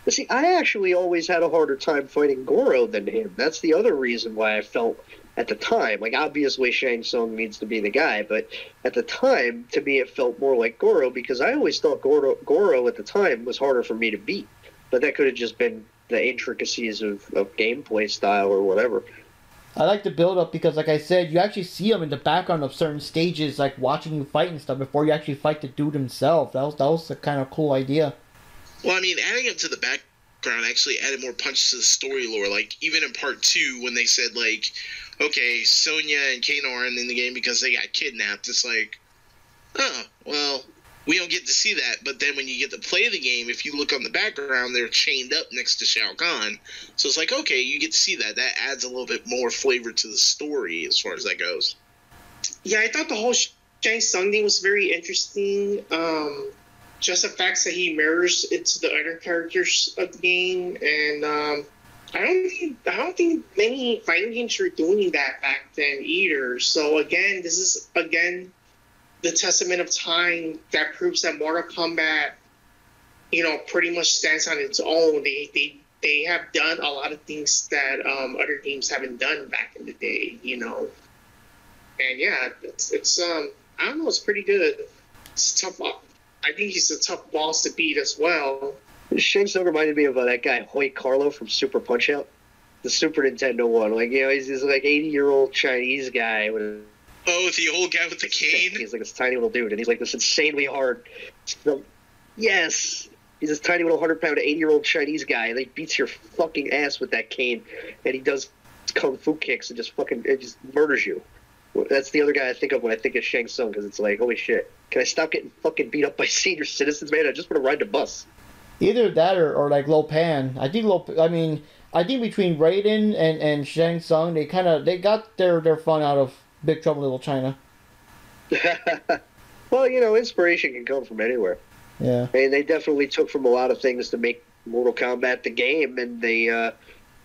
But see, I actually always had a harder time fighting Goro than him. That's the other reason why I felt at the time, like, obviously Shang Tsung needs to be the guy, but at the time, to me, it felt more like Goro, because I always thought Goro at the time was harder for me to beat. But that could have just been the intricacies of gameplay style or whatever. I like the build-up because, like I said, you actually see him in the background of certain stages, like watching you fight and stuff, before you actually fight the dude himself. That was a kind of cool idea. Well, I mean, adding him to the background actually added more punch to the story lore. Like, even in part 2, when they said, like, okay, Sonya and Kano aren't in the game because they got kidnapped, it's like, oh, well, we don't get to see that. But then when you get to play the game, if you look on the background, they're chained up next to Shao Kahn. So it's like, okay, you get to see that. That adds a little bit more flavor to the story as far as that goes. Yeah, I thought the whole Shang Tsung thing was very interesting. Just the fact that he mirrors into the other characters of the game, and I don't think many fighting games were doing that back then either. So again, this is the testament of time that proves that Mortal Kombat, pretty much stands on its own. They have done a lot of things that other games haven't done back in the day, And yeah, it's I don't know, it's pretty good. It's tough. I think he's a tough boss to beat as well. Shang Tsung reminded me of that guy Hoyt Carlo from Super Punch-Out, the Super Nintendo one. Like, he's like 80-year-old Chinese guy with. Oh, the old guy with the cane? He's like this tiny little dude, and he's like this insanely hard. Yes, he's this tiny little 100-pound 80-year-old Chinese guy, and he beats your fucking ass with that cane, and he does kung fu kicks and just murders you. That's the other guy I think of when I think of Shang Tsung, because it's like, holy shit, can I stop getting fucking beat up by senior citizens, man? I just want to ride the bus. Either that or like Lo Pan. I think between Raiden and Shang Tsung, they got their fun out of Big Trouble in Little China. Well, inspiration can come from anywhere. Yeah. And they definitely took from a lot of things to make Mortal Kombat the game, and they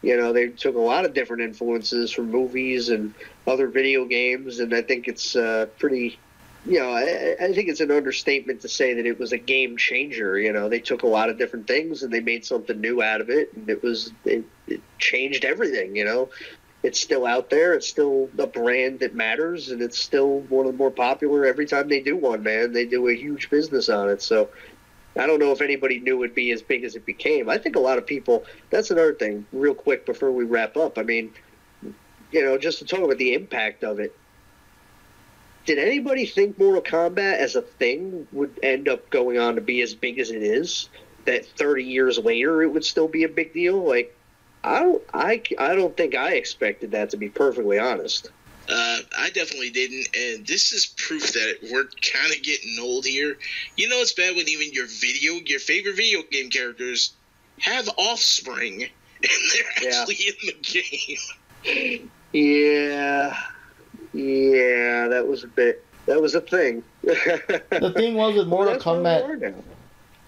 they took a lot of different influences from movies and other video games, and I think it's pretty, I think it's an understatement to say that it was a game changer. They took a lot of different things and they made something new out of it, and it changed everything. It's still out there, it's still a brand that matters, and it's still one of the more popular. Every time they do one, man, they do a huge business on it. So I don't know if anybody knew it'd be as big as it became. I think a lot of people, that's another thing, real quick before we wrap up. I mean, just to talk about the impact of it, did anybody think Mortal Kombat as a thing would end up going on to be as big as it is? That 30 years later it would still be a big deal? Like, I don't think I expected that, to be perfectly honest. I definitely didn't, and this is proof that we're kind of getting old here. It's bad when even your favorite video game characters have offspring, and they're actually in the game. Yeah, that was a thing. The thing was with Mortal Kombat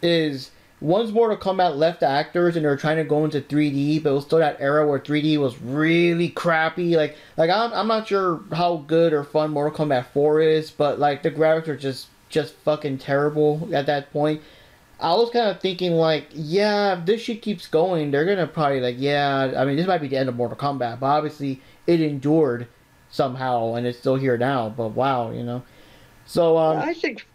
is, once Mortal Kombat left the actors and they were trying to go into 3D, but it was still that era where 3D was really crappy. Like I'm not sure how good or fun Mortal Kombat 4 is, but like the graphics are just fucking terrible at that point. I was kind of thinking like, yeah, if this shit keeps going, they're gonna probably this might be the end of Mortal Kombat, but obviously it endured somehow and it's still here now. But wow, So I think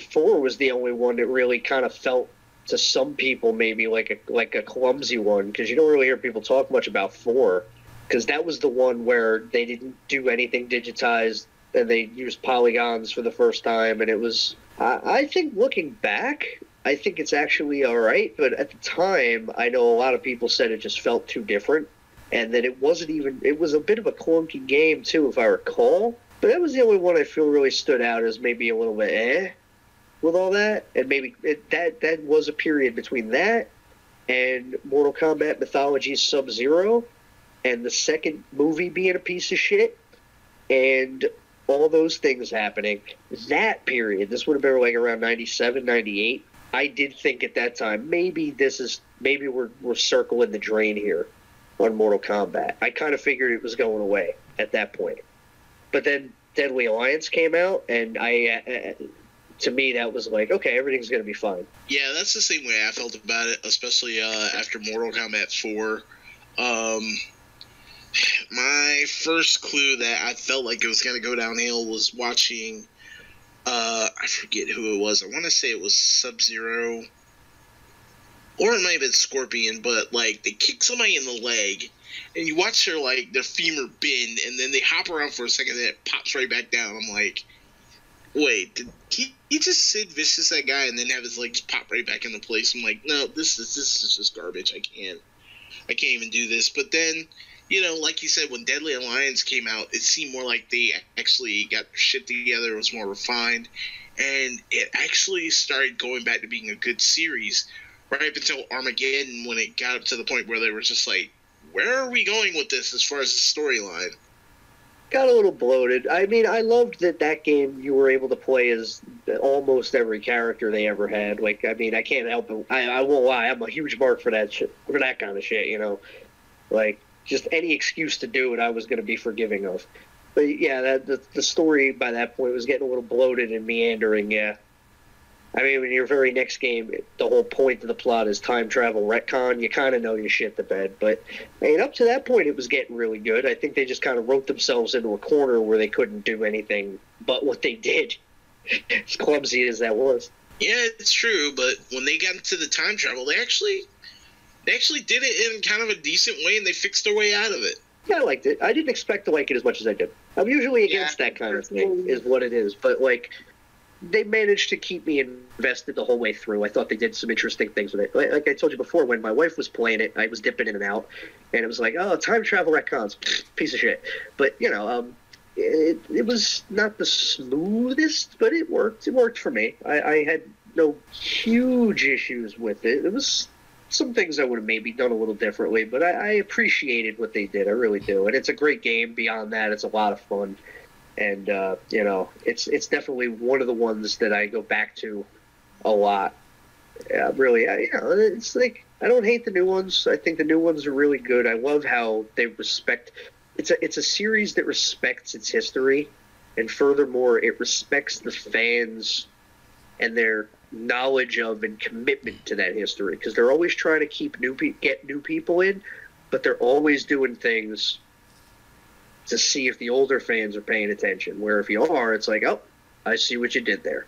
4 was the only one that really kind of felt, to some people, maybe like a clumsy one, because you don't really hear people talk much about 4, because that was the one where they didn't do anything digitized and they used polygons for the first time, and it was, I think looking back, I think it's actually all right, but at the time, I know a lot of people said it just felt too different, and that it was a bit of a clunky game too, if I recall, but that was the only one I feel really stood out as maybe a little bit with all that, and maybe that was a period between that and Mortal Kombat Mythology Sub-Zero, and the second movie being a piece of shit, and all those things happening. That period, this would have been like around 97, 98. I did think at that time, maybe we're circling the drain here on Mortal Kombat. I kind of figured it was going away at that point. But then Deadly Alliance came out, and to me, that was like, okay, everything's going to be fine. Yeah, that's the same way I felt about it, especially after Mortal Kombat 4. My first clue that I felt like it was going to go downhill was watching, I forget who it was. I want to say it was Sub-Zero, or it might have been Scorpion, but, like, they kick somebody in the leg, and you watch their, like, their femur bend, and then they hop around for a second, and it pops right back down. I'm like, wait, did he just Sid Vicious that guy and then have his legs pop right back into place? I'm like, no, this is just garbage. I can't even do this. But then, you know, like you said, when Deadly Alliance came out, it seemed more like they actually got their shit together. It was more refined, and it actually started going back to being a good series right up until Armageddon, when it got up to the point where they were just like, where are we going with this as far as the storyline? Got a little bloated. I mean, I loved that game you were able to play as almost every character they ever had. Like, I mean, I can't help it. I won't lie. I'm a huge mark for that shit, for that kind of shit, you know? Like, just any excuse to do it, I was going to be forgiving of. But, yeah, the story by that point was getting a little bloated and meandering, yeah. I mean, in your very next game, the whole point of the plot is time travel retcon. You kind of know you shit the bed. But, I mean, up to that point, it was getting really good. I think they just kind of wrote themselves into a corner where they couldn't do anything but what they did, as clumsy as that was. Yeah, it's true, but when they got into the time travel, they actually did it in kind of a decent way, and they fixed their way out of it. Yeah, I liked it. I didn't expect to like it as much as I did. I'm usually against that kind of thing, is what it is. But, like, they managed to keep me invested the whole way through. I thought they did some interesting things with it. Like I told you before, when my wife was playing it, I was dipping in and out, and it was like, oh, time travel retcons, piece of shit. But, you know, it was not the smoothest, but it worked. It worked for me. I had no huge issues with it. It was some things I would have maybe done a little differently, but I appreciated what they did. I really do. And it's a great game. Beyond that, it's a lot of fun. And, you know, it's definitely one of the ones that I go back to a lot. Yeah, really, you know, it's like, I don't hate the new ones. I think the new ones are really good. I love how they respect, it's a series that respects its history, and furthermore, it respects the fans and their knowledge of and commitment to that history, because they're always trying to keep get new people in, but they're always doing things to see if the older fans are paying attention, where if you are, it's like, oh, I see what you did there.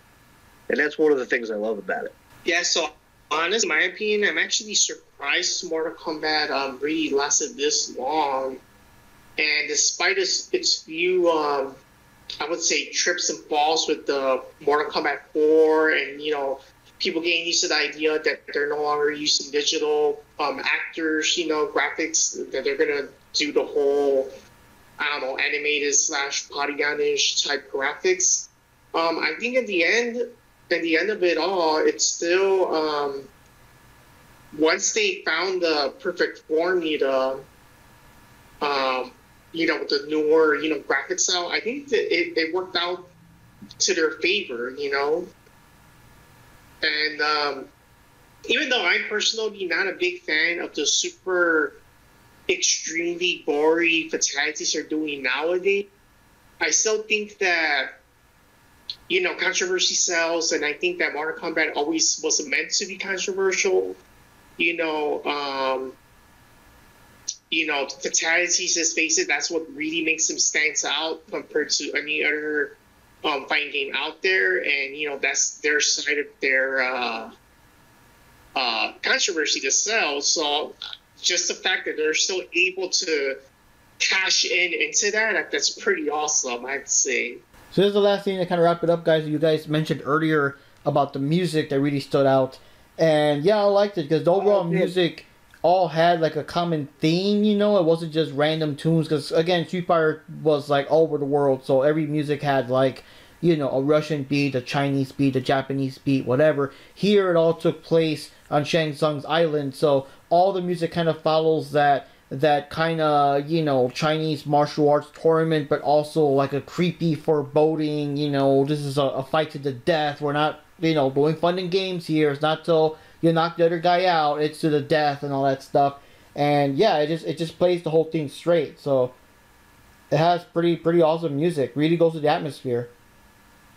And that's one of the things I love about it. Yeah, so honestly, in my opinion, I'm actually surprised Mortal Kombat really lasted this long. And despite its few, I would say, trips and falls with the Mortal Kombat 4, and, you know, people getting used to the idea that they're no longer using digital actors, you know, graphics, that they're going to do the whole, I don't know, animated / polygonish type graphics. I think at the end of it all, it's still, once they found the perfect formula, you know, with the newer, you know, graphic style, I think that it worked out to their favor, you know. And even though I'm personally not a big fan of the super extremely gory fatalities they're doing nowadays, I still think that, you know, controversy sells, and I think that Mortal Kombat always was meant to be controversial. You know, fatalities, let's face it, that's what really makes them stand out compared to any other fighting game out there, and, you know, that's their side of their controversy to sell. So just the fact that they're still able to cash into that's pretty awesome, I'd say. So this is the last thing to kind of wrap it up, guys. You guys mentioned earlier about the music that really stood out. And yeah, I liked it because the overall music all had like a common theme, you know. It wasn't just random tunes, because again, Street Fighter was like all over the world, so every music had like a Russian beat, a Chinese beat, a Japanese beat, whatever. Here it all took place on Shang Tsung's island, so all the music kind of follows that kind of, Chinese martial arts tournament, but also like a creepy foreboding, this is a fight to the death. We're not, doing fun and games here. It's not till you knock the other guy out, it's to the death and all that stuff. And yeah, it just plays the whole thing straight. So it has pretty awesome music. Really goes with the atmosphere.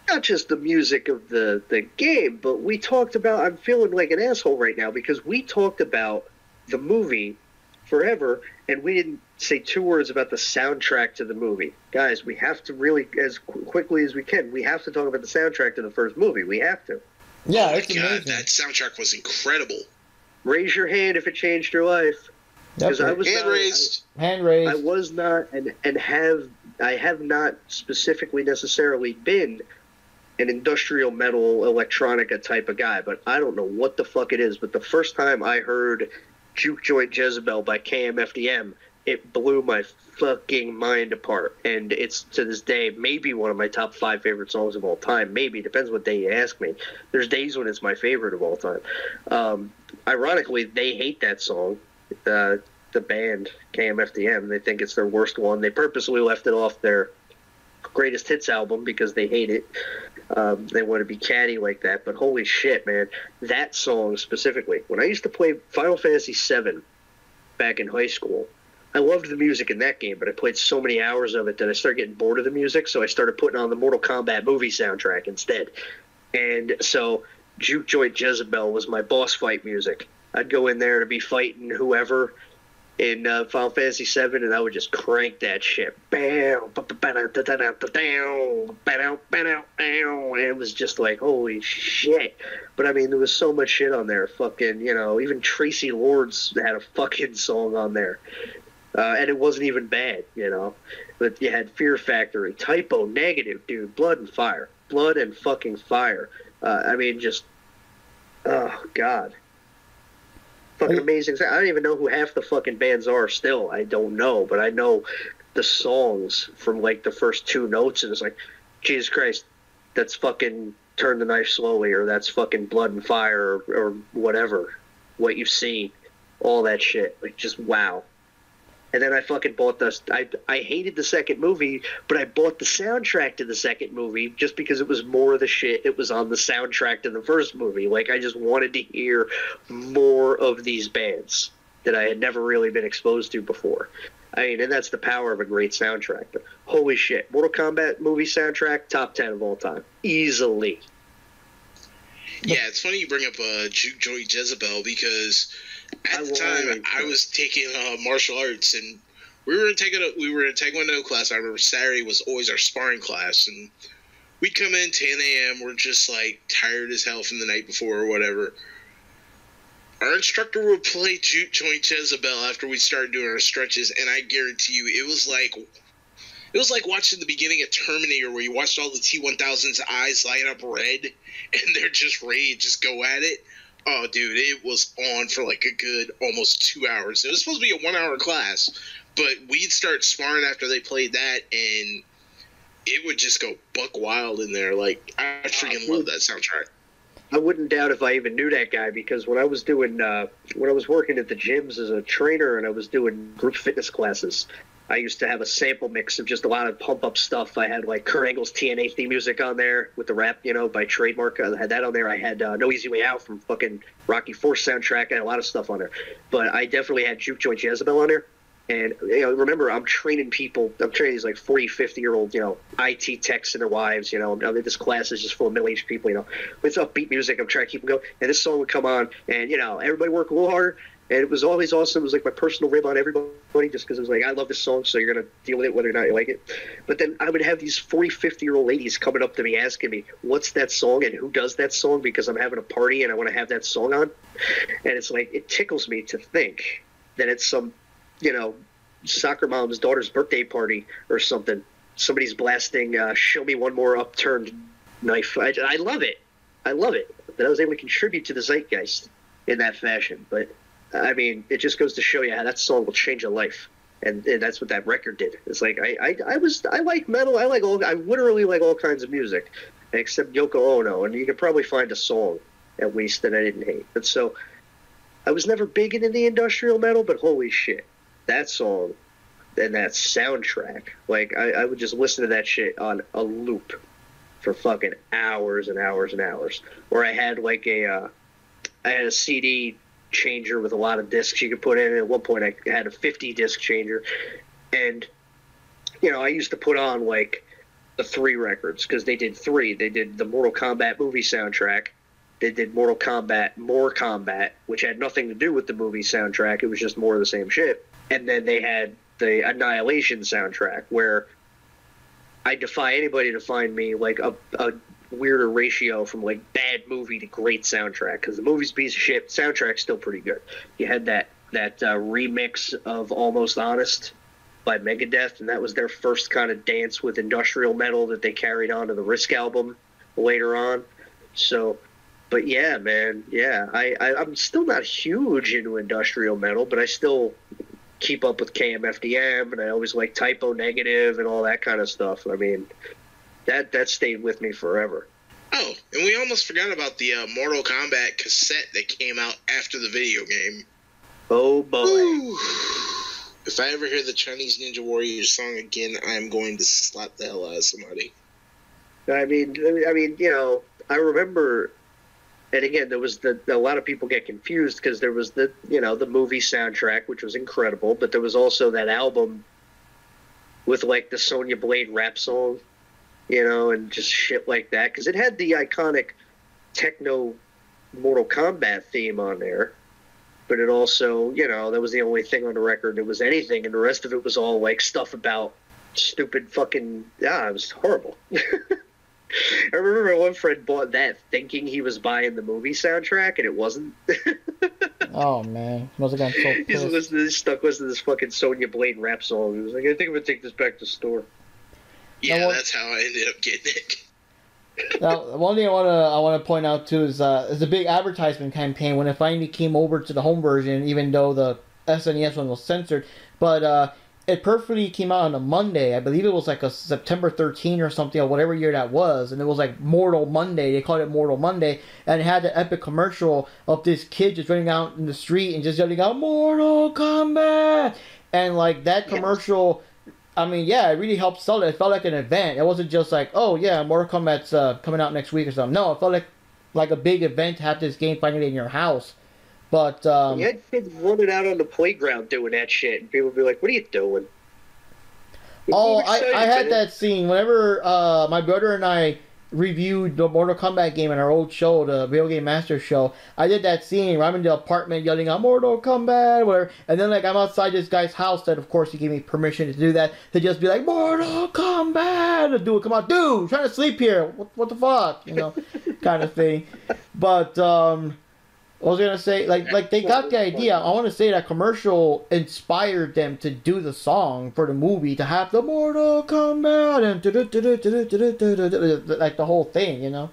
Not just the music of the game, but we talked about, I'm feeling like an asshole right now because we talked about the movie forever, and we didn't say 2 words about the soundtrack to the movie. Guys, we have to really, as quickly as we can, we have to talk about the soundtrack to the first movie. We have to. Yeah, oh my it's God, amazing. that soundtrack was incredible. Raise your hand if it changed your life. Because I was Hand raised. Hand raised. I was not, I have not specifically necessarily been an industrial metal electronica type of guy, but I don't know what the fuck it is. But the first time I heard Juke Joint Jezebel by KMFDM, it blew my fucking mind apart. And it's, to this day, maybe one of my top 5 favorite songs of all time. Maybe. Depends what day you ask me. There's days when it's my favorite of all time. Ironically, they hate that song. The band, KMFDM, they think it's their worst one. They purposely left it off their greatest hits album because they hate it. They want to be catty like that, but holy shit, man, that song specifically, when I used to play Final Fantasy VII back in high school, I loved the music in that game, but I played so many hours of it that I started getting bored of the music, so I started putting on the Mortal Kombat movie soundtrack instead. And so Juke Joint Jezebel was my boss fight music. I'd go in there to be fighting whoever in Final Fantasy VII, and I would just crank that shit. And it was just like, holy shit. But I mean, there was so much shit on there. Fucking, even Tracy Lords had a fucking song on there. And it wasn't even bad, But you had Fear Factory, Typo, Negative, dude, Blood and Fire. Blood and fucking Fire. I mean, just, oh, God. Fucking amazing. I don't even know who half the fucking bands are still. I don't know, but I know the songs from like the first 2 notes, and it's like, Jesus Christ, that's fucking Turn the Knife Slowly, or that's fucking Blood and Fire, or whatever. What You've Seen, all that shit. Like, just wow. And then I fucking bought I hated the second movie, but I bought the soundtrack to the second movie just because it was more of the shit it was on the soundtrack to the first movie. Like, I just wanted to hear more of these bands that I had never really been exposed to before. I mean, and that's the power of a great soundtrack. But holy shit, Mortal Kombat movie soundtrack, top 10 of all time. Easily. Yeah, it's funny you bring up Juke Joint Jezebel because at the time I was taking martial arts, and we were in Taekwondo class. I remember Saturday was always our sparring class, and we'd come in 10 a.m. We're just like tired as hell from the night before or whatever. Our instructor would play Juke Joint Jezebel after we started doing our stretches, and I guarantee you it was like watching the beginning of Terminator, where you watched all the T-1000's eyes light up red, and they're just ready to just go at it. Oh, dude, it was on for like a good almost 2 hours. It was supposed to be a 1-hour class, but we'd start sparring after they played that, and it would just go buck wild in there. Like, I freaking love that soundtrack. I wouldn't doubt if I even knew that guy, because when I was doing, when I was working at the gyms as a trainer and I was doing group fitness classes, I used to have a sample mix of just a lot of pump-up stuff. I had, like, Kurt Angle's TNA theme music on there with the rap, by trademark. I had that on there. I had No Easy Way Out from fucking Rocky IV soundtrack. I had a lot of stuff on there. But I definitely had Juke Joint Jezebel on there. And, remember, I'm training people. I'm training these, like, 40, 50-year-old, IT techs and their wives, this class is just full of middle-aged people, It's upbeat music. I'm trying to keep them going. And this song would come on, and, everybody work a little harder. And it was always awesome. It was like my personal rib on everybody, just because it was like, I love this song, so you're going to deal with it whether or not you like it. But then I would have these 40, 50-year-old ladies coming up to me asking me, what's that song and who does that song, because I'm having a party and I want to have that song on. And it's like, it tickles me to think that it's some, soccer mom's daughter's birthday party or something. Somebody's blasting Show Me One More Upturned Knife. I love it. I love it that I was able to contribute to the zeitgeist in that fashion. But I mean, it just goes to show you how that song will change a life. And that's what that record did. It's like I like metal. I literally like all kinds of music, except Yoko Ono, and you could probably find a song at least that I didn't hate. But so I was never big into the industrial metal, but holy shit, that song and that soundtrack, like I would just listen to that shit on a loop for fucking hours and hours and hours. Or I had like I had a CD changer with a lot of discs you could put in. At one point I had a 50 disc changer, and I used to put on like the 3 records, because they did 3. They did the Mortal Kombat movie soundtrack, they did Mortal Kombat More Combat, which had nothing to do with the movie soundtrack, it was just more of the same shit, and then they had the Annihilation soundtrack, where I defy anybody to find me like a weirder ratio from like bad movie to great soundtrack, because the movie's a piece of shit, soundtrack's still pretty good. You had that remix of Almost Honest by Megadeth, and that was their first kind of dance with industrial metal that they carried on to the Risk album later on. So, but yeah, man, yeah, I'm still not huge into industrial metal, but I still keep up with KMFDM, and I always like Typo Negative and all that kind of stuff. I mean, that stayed with me forever. Oh, and we almost forgot about the Mortal Kombat cassette that came out after the video game. Oh boy. Ooh. If I ever hear the Chinese Ninja Warriors song again, I am going to slap the hell out of somebody. I mean, I remember, and again, there was a lot of people get confused, because there was the movie soundtrack, which was incredible, but there was also that album with like the Sonya Blade rap song, and just shit like that, because it had the iconic techno Mortal Kombat theme on there, but it also, that was the only thing on the record that was anything, and the rest of it was all like stuff about stupid fucking, it was horrible. I remember one friend bought that thinking he was buying the movie soundtrack, and it wasn't. Oh man, must have gotten so pissed. He's stuck listening to this fucking Sonya Blade rap song. He was like, I think I'm gonna take this back to the store. Yeah, that's how I ended up getting it. Now, one thing I want to point out too is a big advertisement campaign when it finally came over to the home version, even though the SNES one was censored. But it perfectly came out on a Monday. I believe it was like a September 13 or something, or whatever year that was, and it was like Mortal Monday. They called it Mortal Monday, and it had the epic commercial of this kid just running out in the street and just yelling out Mortal Kombat, and like that commercial. I mean, yeah, it really helped sell it. It felt like an event. It wasn't just like, oh yeah, Mortal Kombat's coming out next week or something. No, it felt like a big event to have this game finally in your house. But you had kids running out on the playground doing that shit, and people would be like, "What are you doing?" I had that scene whenever my brother and I reviewed the Mortal Kombat game in our old show, the Video Game Master show. I did that scene where I'm in the apartment yelling out Mortal Kombat, whatever, and then like I'm outside this guy's house that of course he gave me permission to do that, to just be like Mortal Kombat, and dude, come on, dude, I'm trying to sleep here, what the fuck, kind of thing. But I was gonna say, like they got the idea. I want to say that commercial inspired them to do the song for the movie, to have the Mortal Kombat and like the whole thing,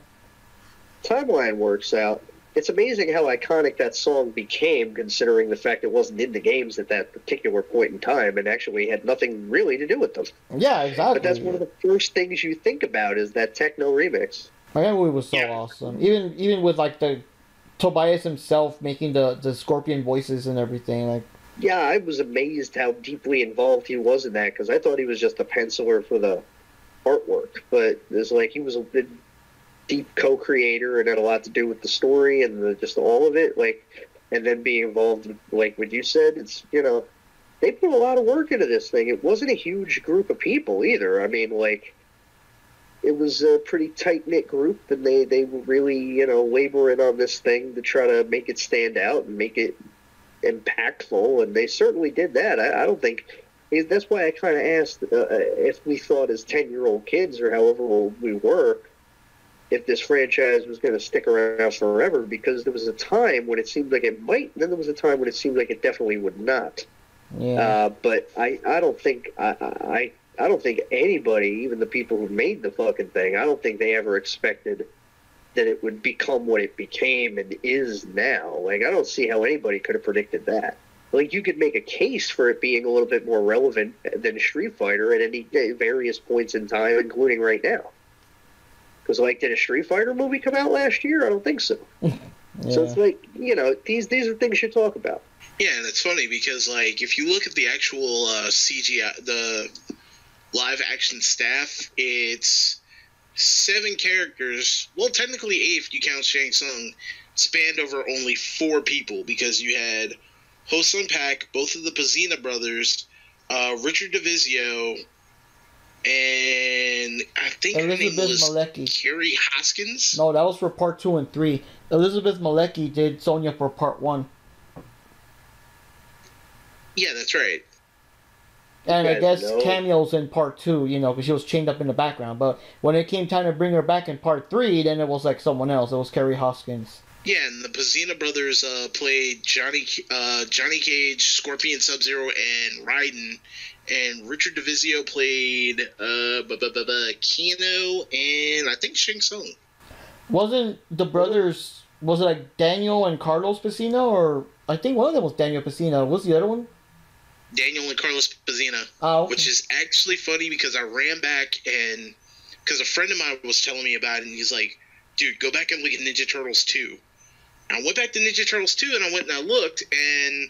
Timeline works out. It's amazing how iconic that song became, considering the fact it wasn't in the games at that particular point in time, and actually had nothing really to do with them. Yeah, exactly. But that's one of the first things you think about, is that techno remix. That movie was so awesome. Even with like the Tobias himself making the Scorpion voices and everything, like. Yeah, I was amazed how deeply involved he was in that, because I thought he was just a penciler for the artwork, but it's like he was a deep co-creator and had a lot to do with the story and just all of it, like, and then being involved, like what you said, it's, they put a lot of work into this thing. It wasn't a huge group of people either. I mean, like, it was a pretty tight-knit group, and they were really, laboring on this thing to try to make it stand out and make it impactful, and they certainly did that. I don't think... That's why I kind of asked if we thought as 10-year-old kids, or however old we were, if this franchise was going to stick around forever, because there was a time when it seemed like it might, and then there was a time when it seemed like it definitely would not. Yeah. But I don't think... I don't think anybody, even the people who made the fucking thing, I don't think they ever expected that it would become what it became and is now. Like, I don't see how anybody could have predicted that. like, you could make a case for it being a little bit more relevant than Street Fighter at any various points in time, including right now. Because, like, did a Street Fighter movie come out last year? I don't think so. Yeah. So it's like, you know, these are things you talk about. Yeah, and it's funny because, like, if you look at the actual CGI, the live action staff, it's 7 characters. Well, technically 8 if you count Shang Tsung, spanned over only 4 people because you had Ho Sun Pak, both of the Pazina brothers, Richard DeVizio, and I think her name was Malecki. Carrie Hoskins. No, that was for part 2 and 3. Elizabeth Malecki did Sonya for part 1. Yeah, that's right. And I guess cameos in part 2, you know, because she was chained up in the background. But when it came time to bring her back in part 3, then it was like someone else. It was Carrie Hoskins. Yeah, and the Pazina brothers played Johnny Cage, Scorpion, Sub-Zero, and Raiden. And Richard DeVizio played Kano and I think Shang Tsung. Wasn't the brothers, was it like Daniel and Carlos Pacino? Or I think one of them was Daniel Pacino. Was the other one? Daniel and Carlos Pazina. Oh, okay. Which is actually funny because I ran back and because a friend of mine was telling me about it and he's like, dude, go back and look at Ninja Turtles 2. And I went back to Ninja Turtles 2 and I went and I looked, and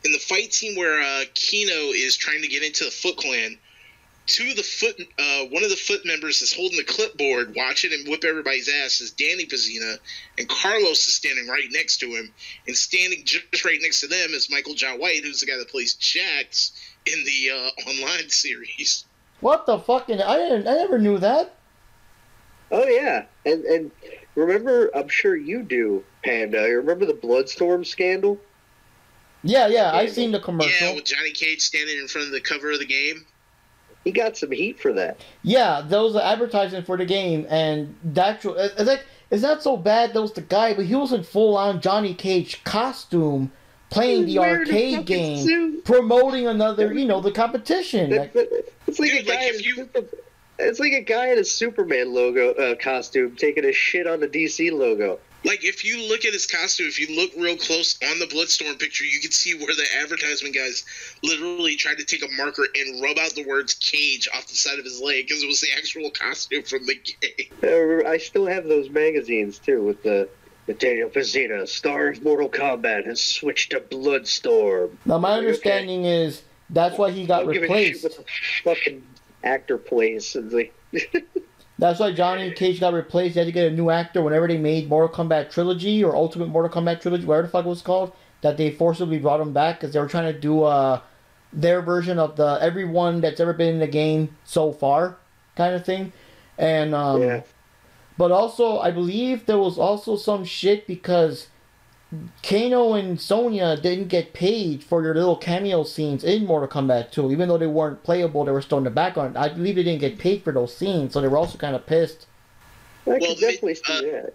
in the fight scene where Kino is trying to get into the Foot Clan, one of the Foot members is holding the clipboard, watching him whip everybody's ass, is Danny Pazina, and Carlos is standing right next to him, and standing just right next to them is Michael Jai White, who's the guy that plays Jax in the online series. What the fuck? I never knew that. Oh yeah, and remember, I'm sure you do, Panda. You remember the Bloodstorm scandal? Yeah, I've seen the commercial. Yeah, with Johnny Cage standing in front of the cover of the game. He got some heat for that. Yeah, that was the advertising for the game, and it's not so bad that was the guy, but he was in full-on Johnny Cage costume, playing the arcade game, suit, promoting another, the competition. It's like It's like a guy in a Superman logo costume taking a shit on the DC logo. Like, if you look at his costume, if you look real close on the Bloodstorm picture, you can see where the advertisement guys literally tried to take a marker and rub out the words Cage off the side of his leg because it was the actual costume from the game. I still have those magazines, too, with the Daniel Pazina, star of Mortal Kombat, has switched to Bloodstorm. Now, my understanding is that's why he got replaced. With the fucking actor plays. Like that's why Johnny Cage got replaced. They had to get a new actor whenever they made Mortal Kombat Trilogy or Ultimate Mortal Kombat Trilogy, whatever the fuck it was called, that they forcibly brought him back because they were trying to do their version of the everyone that's ever been in the game so far kind of thing. And yeah. But also, I believe there was also some shit because Kano and Sonya didn't get paid for their little cameo scenes in Mortal Kombat 2. Even though they weren't playable, they were still in the background. I believe they didn't get paid for those scenes, so they were also kind of pissed. I can definitely see that.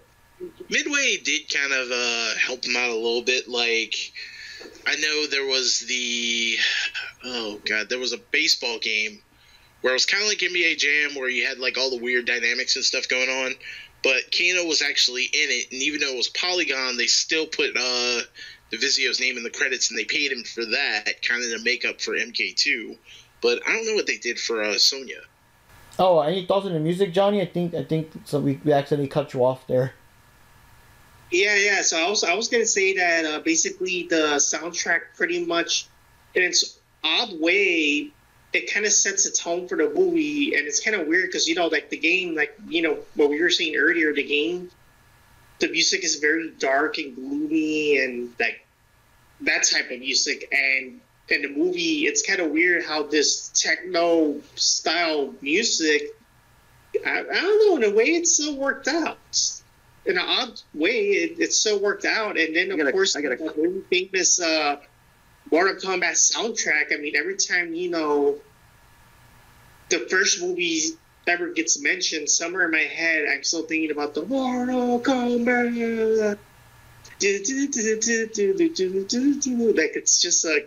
Midway did kind of help them out a little bit. Like, I know there was there was a baseball game where it was kind of like NBA Jam where you had like all the weird dynamics and stuff going on. But Kano was actually in it, and even though it was Polygon, they still put DeVizio's name in the credits, and they paid him for that, kind of to make up for MK2. But I don't know what they did for Sonya. Oh, any thoughts on the music, Johnny? I think so. We accidentally cut you off there. Yeah. So I was gonna say that basically the soundtrack pretty much, in its odd way, it kind of sets a tone for the movie, and it's kind of weird because, like the game, like, what we were saying earlier, the game, the music is very dark and gloomy and like that type of music. And in the movie, it's kind of weird how this techno style music, I don't know, in a way it's so worked out. In an odd way, it's so worked out. And then, of course, the very famous Mortal Kombat soundtrack. I mean, every time, the first movie ever gets mentioned, somewhere in my head, I'm still thinking about the Mortal Kombat. Like, it's just a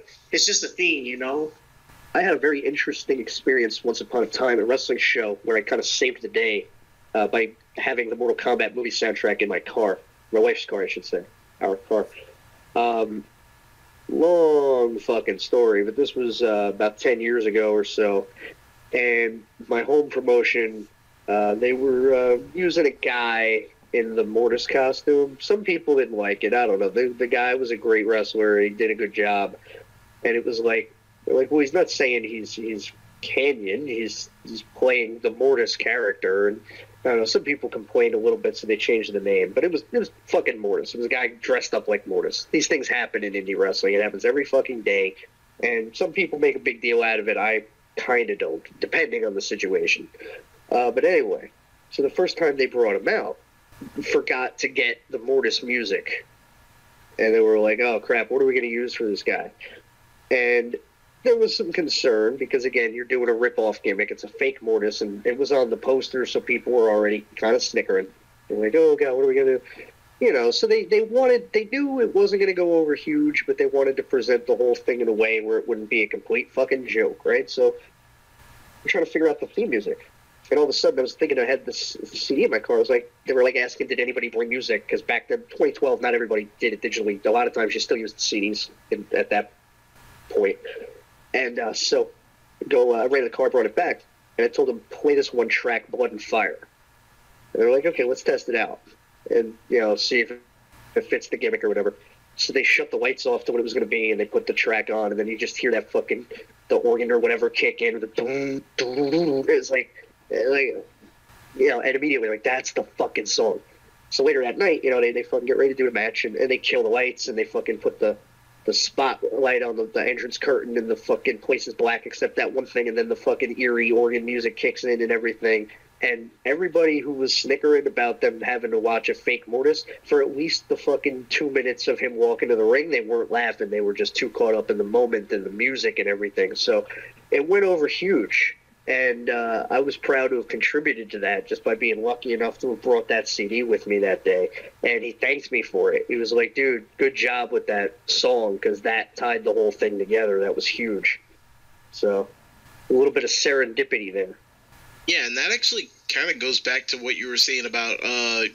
theme, I had a very interesting experience once upon a time at a wrestling show where I kind of saved the day by having the Mortal Kombat movie soundtrack in my car. My wife's car, I should say. Our car. long fucking story, but this was about 10 years ago or so. And my home promotion, they were using a guy in the Mortis costume. Some people didn't like it. I don't know. The guy was a great wrestler. He did a good job. And it was like, well, he's not saying he's Canyon. He's playing the Mortis character. And I don't know. Some people complained a little bit, so they changed the name. But it was fucking Mortis. It was a guy dressed up like Mortis. These things happen in indie wrestling. It happens every fucking day. And some people make a big deal out of it. I kind of don't, depending on the situation. But anyway, so the first time they brought him out, forgot to get the Mortis music. And they were like, oh, crap, what are we going to use for this guy? And there was some concern because, again, you're doing a rip-off gimmick. It's a fake Mortis, and it was on the poster, so people were already kind of snickering. They're like, oh, God, what are we going to do? You know, so they knew it wasn't going to go over huge, but they wanted to present the whole thing in a way where it wouldn't be a complete fucking joke, right? So I'm trying to figure out the theme music. And all of a sudden, I was thinking I had this CD in my car. I was like, they were like asking, did anybody bring music? Because back then, 2012, not everybody did it digitally. A lot of times, you still used CDs at that point. And so I ran the car, brought it back, and I told them, play this one track, Blood and Fire. And they're like, okay, let's test it out. And, you know, see if it fits the gimmick or whatever. So they shut the lights off to what it was going to be, and they put the track on, and then you just hear that fucking, the organ or whatever kick in, the doom, doom. It's like, you know, and immediately, like, that's the fucking song. So later that night, you know, they fucking get ready to do a match, and they kill the lights, and they fucking put the spotlight on the entrance curtain, and the fucking place is black except that one thing, and then the fucking eerie organ music kicks in and everything. And everybody who was snickering about them having to watch a fake Mortis, for at least the fucking 2 minutes of him walking to the ring, they weren't laughing. They were just too caught up in the moment and the music and everything. So it went over huge. And I was proud to have contributed to that just by being lucky enough to have brought that CD with me that day. And he thanked me for it. He was like, dude, good job with that song, because that tied the whole thing together. That was huge. So a little bit of serendipity there. Yeah, and that actually kind of goes back to what you were saying about,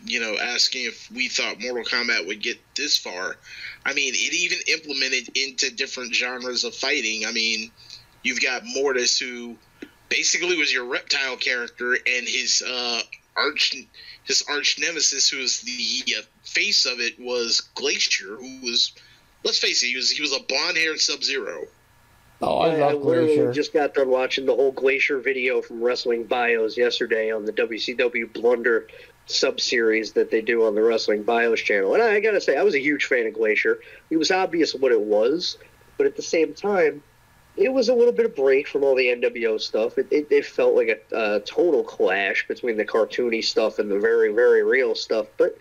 you know, asking if we thought Mortal Kombat would get this far. I mean, it even implemented into different genres of fighting. I mean, you've got Mortis, who basically was your reptile character, and his arch nemesis, who was the face of it, was Glacier, who was, let's face it, he was a blonde-haired Sub-Zero. Oh, I love Glacier. Just got done watching the whole Glacier video from Wrestling Bios yesterday on the WCW Blunder sub-series that they do on the Wrestling Bios channel. And I gotta say, I was a huge fan of Glacier. It was obvious what it was, but at the same time, it was a little bit of break from all the NWO stuff. It felt like a total clash between the cartoony stuff and the very, very real stuff. But,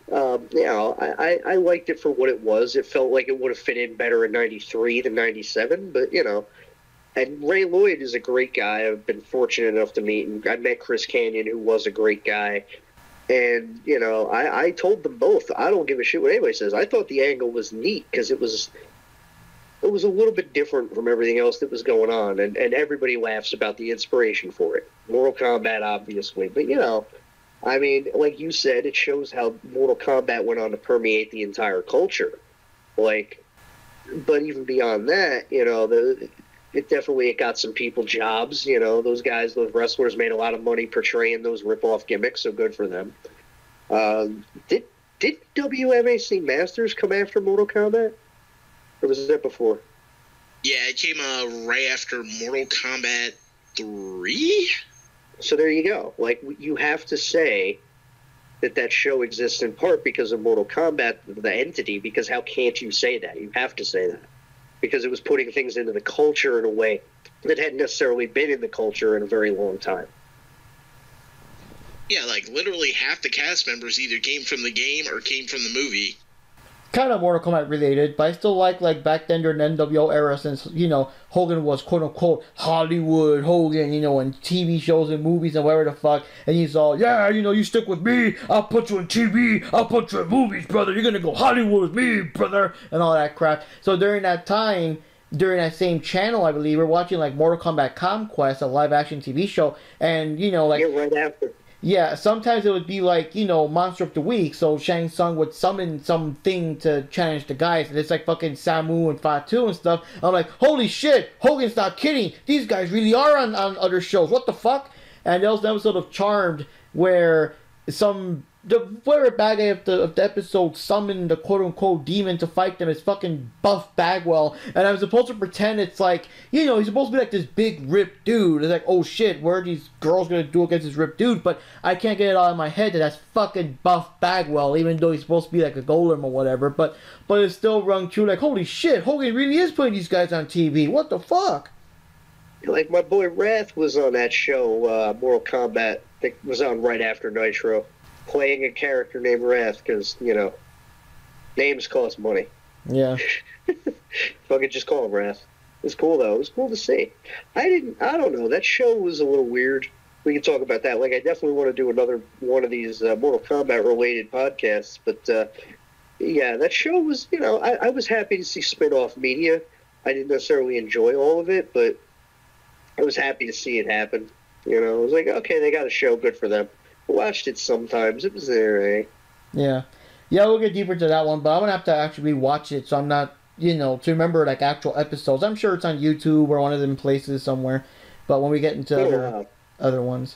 you know, I liked it for what it was. It felt like it would have fit in better in 93 than 97. But, you know, and Ray Lloyd is a great guy. I've been fortunate enough to meet him. I met Chris Kanyon, who was a great guy. And, you know, I told them both, I don't give a shit what anybody says. I thought the angle was neat because it was a little bit different from everything else that was going on, and everybody laughs about the inspiration for it. Mortal Kombat, obviously, but, you know, I mean, like you said, it shows how Mortal Kombat went on to permeate the entire culture. Like, but even beyond that, you know, it got some people jobs, you know, those wrestlers made a lot of money portraying those rip-off gimmicks, so good for them. Did WMAC Masters come after Mortal Kombat? Or was that before? Yeah, it came right after Mortal Kombat 3? So there you go. Like, you have to say that show exists in part because of Mortal Kombat, the entity, because how can't you say that? You have to say that. Because it was putting things into the culture in a way that hadn't necessarily been in the culture in a very long time. Yeah, like, literally half the cast members either came from the game or came from the movie. Kind of Mortal Kombat related, but I still like back then during the NWO era, since, you know, Hogan was quote unquote Hollywood Hogan, you know, in TV shows and movies and whatever the fuck, and he's all, yeah, you know, you stick with me, I'll put you in TV, I'll put you in movies, brother, you're gonna go Hollywood with me, brother, and all that crap. So during that time, during that same channel, I believe, we're watching like Mortal Kombat Conquest, a live action TV show, and, you know, like, yeah, right after. Yeah, sometimes it would be like, Monster of the Week, so Shang Tsung would summon something to challenge the guys, and it's like fucking Samu and Fatu and stuff. I'm like, holy shit, Hogan's not kidding. These guys really are on other shows. What the fuck? And there was an episode of Charmed where whatever bad guy of the episode summoned the quote unquote demon to fight them is fucking Buff Bagwell, and I'm supposed to pretend it's like, he's supposed to be like this big ripped dude. It's like, oh shit, what are these girls gonna do against this ripped dude? But I can't get it out of my head that that's fucking Buff Bagwell, even though he's supposed to be like a golem or whatever. But it's still rung true. Like, holy shit, Hogan really is putting these guys on TV. What the fuck? Like my boy Wrath was on that show, Mortal Kombat. That was on right after Nitro, playing a character named Wrath because, names cost money. Yeah. Fucking just call him Wrath. It was cool, though. It was cool to see. I don't know. That show was a little weird. We can talk about that. Like, I definitely want to do another one of these Mortal Kombat-related podcasts. But, yeah, that show was, I was happy to see spin-off media. I didn't necessarily enjoy all of it, but I was happy to see it happen. I was like, okay, they got a show, good for them. I watched it sometimes. It was there, eh? Yeah. Yeah, we'll get deeper into that one, but I'm going to have to actually watch it, so I'm not, to remember, like, actual episodes. I'm sure it's on YouTube or one of them places somewhere, but when we get into other ones.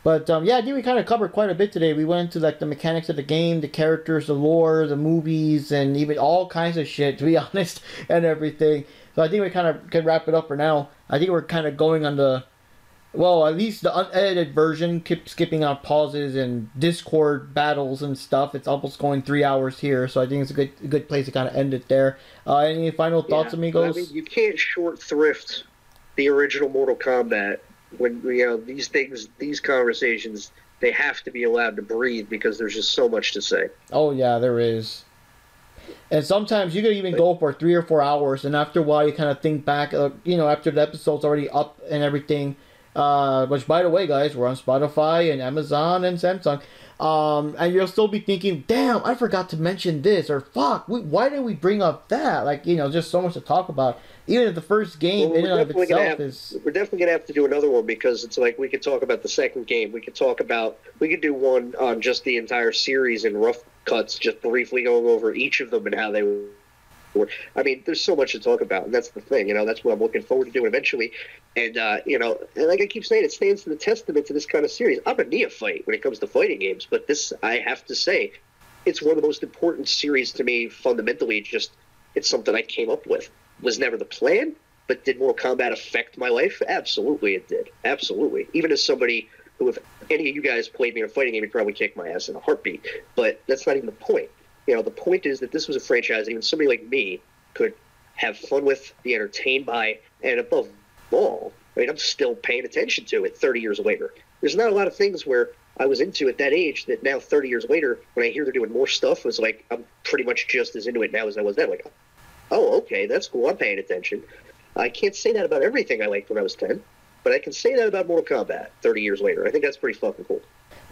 But, yeah, I think we kind of covered quite a bit today. We went into, like, the mechanics of the game, the characters, the lore, the movies, and even all kinds of shit, to be honest, and everything. So I think we kind of can wrap it up for now. I think we're kind of going on the... Well, at least the unedited version, keep skipping out pauses and Discord battles and stuff. It's almost going 3 hours here, so I think it's a good place to kind of end it there. Any final thoughts, amigos? I mean, you can't short thrift the original Mortal Kombat when these conversations, they have to be allowed to breathe because there's just so much to say. Oh yeah, there is. And sometimes you could even go for 3 or 4 hours, and after a while you kind of think back, after the episode's already up and everything. Which, by the way, guys, we're on Spotify and Amazon and Samsung. And you'll still be thinking, damn, I forgot to mention this, or fuck, why did we bring up that? Like, just so much to talk about. Even if the first game in and of itself is... We're definitely going to have to do another one because it's like we could talk about the second game. We could do one on just the entire series in rough cuts, just briefly going over each of them and how they were. I mean, there's so much to talk about, and that's the thing, that's what I'm looking forward to doing eventually. And, and like I keep saying, it stands to the testament to this kind of series. I'm a neophyte when it comes to fighting games, but this, I have to say, it's one of the most important series to me fundamentally. It's something I came up with. Was never the plan, but did Mortal Kombat affect my life? Absolutely it did. Absolutely. Even as somebody who, if any of you guys played me in a fighting game, you'd probably kick my ass in a heartbeat. But that's not even the point. The point is that this was a franchise that even somebody like me could have fun with, be entertained by, and above all, I'm still paying attention to it 30 years later. There's not a lot of things where I was into at that age that now 30 years later, when I hear they're doing more stuff, it's like I'm pretty much just as into it now as I was then. Like, oh, okay, that's cool, I'm paying attention. I can't say that about everything I liked when I was 10, but I can say that about Mortal Kombat 30 years later. I think that's pretty fucking cool.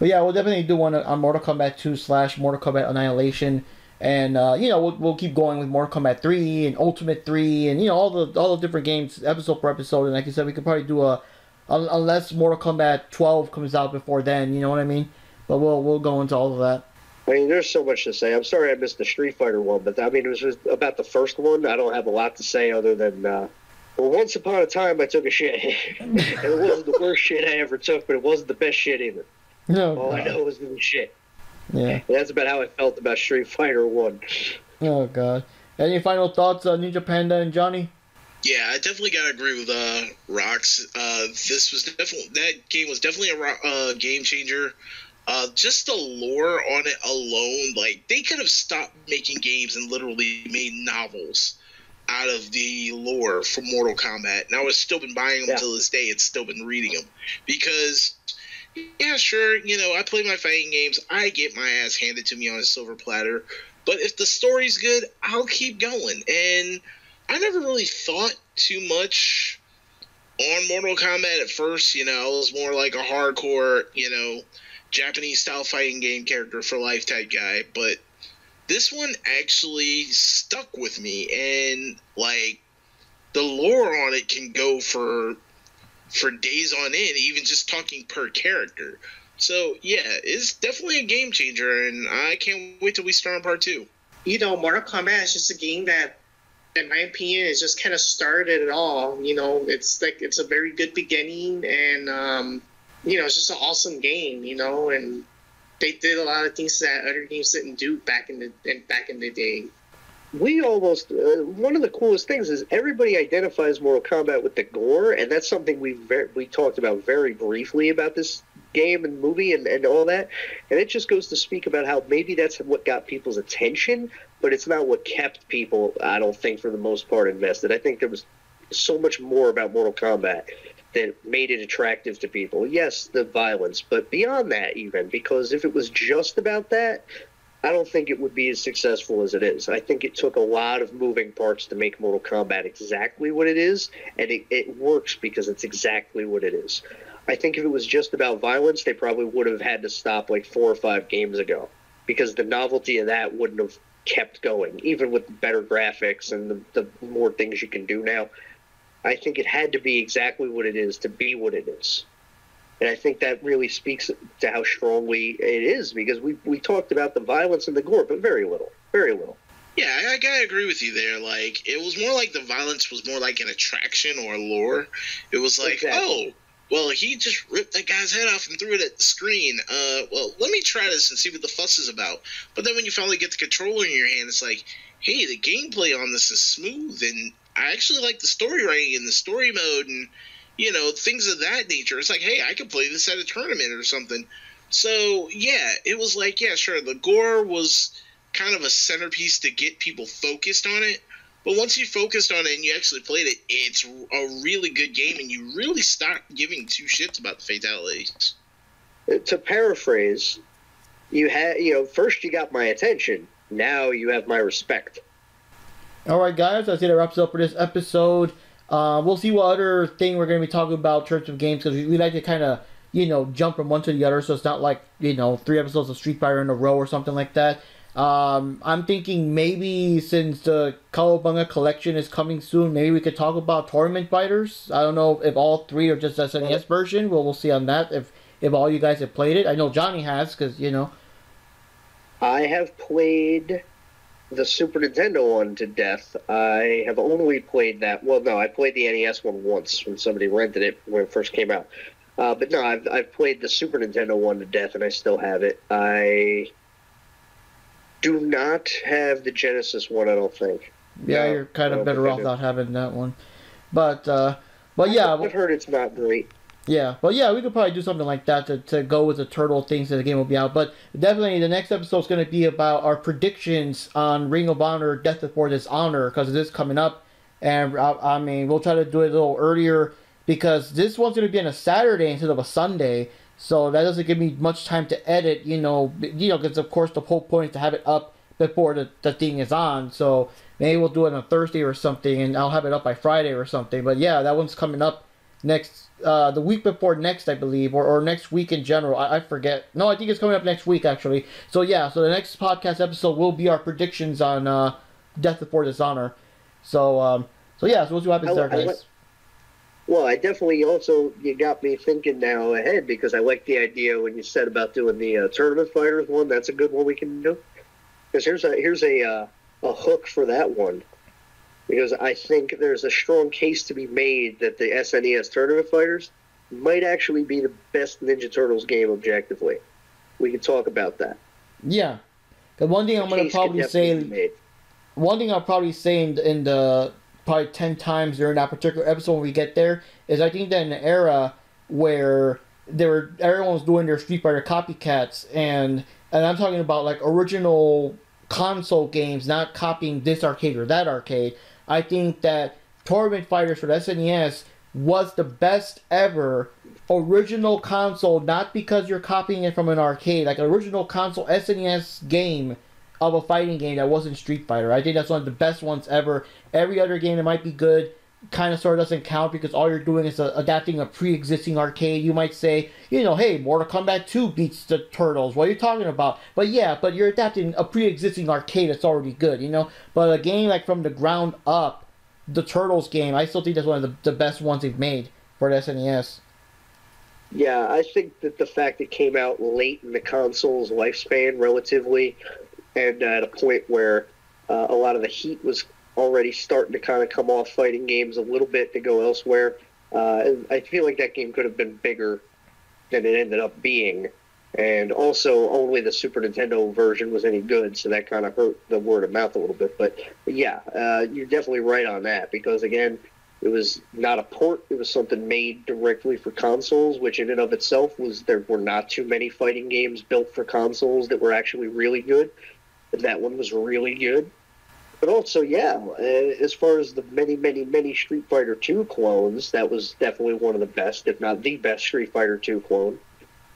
But yeah, we'll definitely do one on Mortal Kombat 2 / Mortal Kombat Annihilation. And, we'll keep going with Mortal Kombat 3 and Ultimate 3 and, all the different games, episode per episode. And like I said, we could probably do unless Mortal Kombat 12 comes out before then, you know what I mean? But we'll go into all of that. I mean, there's so much to say. I'm sorry I missed the Street Fighter one, but I mean, it was just about the first one. I don't have a lot to say other than, well, once upon a time I took a shit. And it wasn't the worst shit I ever took, but it wasn't the best shit either. No. All I know was the shit. Yeah. And that's about how I felt about Street Fighter 1. Oh, God. Any final thoughts, Ninja Panda and Johnny? Yeah, I definitely gotta agree with Roxx. That game was definitely a game changer. Just the lore on it alone, like, they could have stopped making games and literally made novels out of the lore from Mortal Kombat. And I would still been buying them till this day and still been reading them. Because, yeah, sure, I play my fighting games. I get my ass handed to me on a silver platter. But if the story's good, I'll keep going. And I never really thought too much on Mortal Kombat at first. I was more like a hardcore, Japanese-style fighting game character for life type guy. But this one actually stuck with me. And, like, the lore on it can go for days on end, even just talking per character. So yeah, it's definitely a game changer, and I can't wait till we start on part 2. You know, Mortal Kombat is just a game that, in my opinion, it just kind of started it all. You know, it's like it's a very good beginning, and you know, it's just an awesome game. You know, and they did a lot of things that other games didn't do back in the day. We almost one of the coolest things is everybody identifies Mortal Kombat with the gore, and that's something we talked about very briefly about this game and movie and all that. And it just goes to speak about how maybe that's what got people's attention, but it's not what kept people, I don't think, for the most part, invested. I think there was so much more about Mortal Kombat that made it attractive to people. Yes, the violence, but beyond that even, because if it was just about that, I don't think it would be as successful as it is. I think it took a lot of moving parts to make Mortal Kombat exactly what it is, and it works because it's exactly what it is. I think if it was just about violence, they probably would have had to stop like 4 or 5 games ago, because the novelty of that wouldn't have kept going, even with better graphics and the more things you can do now. I think it had to be exactly what it is to be what it is. And I think that really speaks to how strongly it is, because we talked about the violence and the gore, but very little. Very little. Yeah, I gotta agree with you there. Like, it was more like the violence was more like an attraction or a lure. It was like, Exactly. oh, well, he just ripped that guy's head off and threw it at the screen. Well, let me try this and see what the fuss is about. But then when you finally get the controller in your hand, it's like, hey, the gameplay on this is smooth, and I actually like the story writing and the story mode and, you know, things of that nature. It's like, hey, I could play this at a tournament or something. So, yeah, it was like, yeah, sure, the gore was kind of a centerpiece to get people focused on it. But once you focused on it and you actually played it, it's a really good game, and you really stop giving 2 shits about the fatalities. To paraphrase, first you got my attention, now you have my respect. Alright guys, I say that wraps up for this episode. We'll see what other thing we're going to be talking about in terms of games, because we like to kind of, jump from one to the other, so it's not like, 3 episodes of Street Fighter in a row or something like that. I'm thinking maybe since the Cowabunga collection is coming soon, maybe we could talk about Tournament Fighters. I don't know if all 3 are just SNES version. We'll see on that if all you guys have played it. I know Johnny has, because, I have played the Super Nintendo one to death. I have only played that. Well, no, I played the NES one once when somebody rented it when it first came out. But no, I've played the Super Nintendo one to death, and I still have it. I do not have the Genesis one, I don't think. Yeah, you're kind of better off not having that one. But yeah. I've heard it's not great. Yeah, but yeah, we could probably do something like that to go with the turtle things that the game will be out. But definitely the next episode is going to be about our predictions on Ring of Honor Death Before Dishonor, because it is coming up. And I mean, we'll try to do it a little earlier, because this one's going to be on a Saturday instead of a Sunday. So that doesn't give me much time to edit, because of course the whole point is to have it up before the thing is on. So maybe we'll do it on a Thursday or something, and I'll have it up by Friday or something. But yeah, that one's coming up next, the week before next, I believe, or next week in general. I forget. No, I think it's coming up next week, actually. So yeah, so the next podcast episode will be our predictions on Death Before Dishonor. So yeah, so we'll see what happens there, guys. Well, I definitely also, you got me thinking now ahead, because I like the idea when you said about doing the Tournament Fighters one. That's a good one we can do. Because here's a hook for that one. Because I think there's a strong case to be made that the SNES Tournament Fighters might actually be the best Ninja Turtles game objectively. We can talk about that. Yeah. The one thing I'm going to probably say... One thing I'll probably say in the... probably 10 times during that particular episode when we get there, is I think that in an era where everyone was doing their Street Fighter copycats, and I'm talking about like original console games, not copying this arcade or that arcade. I think that Tournament Fighters for the SNES was the best ever original console, not because you're copying it from an arcade, like an original console SNES game of a fighting game that wasn't Street Fighter. I think that's one of the best ones ever. Every other game that might be good kind of sort of doesn't count, because all you're doing is adapting a pre-existing arcade. You might say, hey, Mortal Kombat 2 beats the Turtles. What are you talking about? But yeah, but you're adapting a pre-existing arcade that's already good, But a game like from the ground up, the Turtles game, I still think that's one of the best ones they've made for the SNES. Yeah, I think that the fact it came out late in the console's lifespan, relatively, and at a point where a lot of the heat was already starting to kind of come off fighting games a little bit to go elsewhere. I feel like that game could have been bigger than it ended up being. And also, only the Super Nintendo version was any good, so that kind of hurt the word of mouth a little bit. But yeah, you're definitely right on that, because, again, it was not a port. It was something made directly for consoles, which in and of itself there were not too many fighting games built for consoles that were actually really good. That one was really good. But also, yeah, as far as the many, many, many Street Fighter II clones, that was definitely one of the best, if not the best Street Fighter II clone.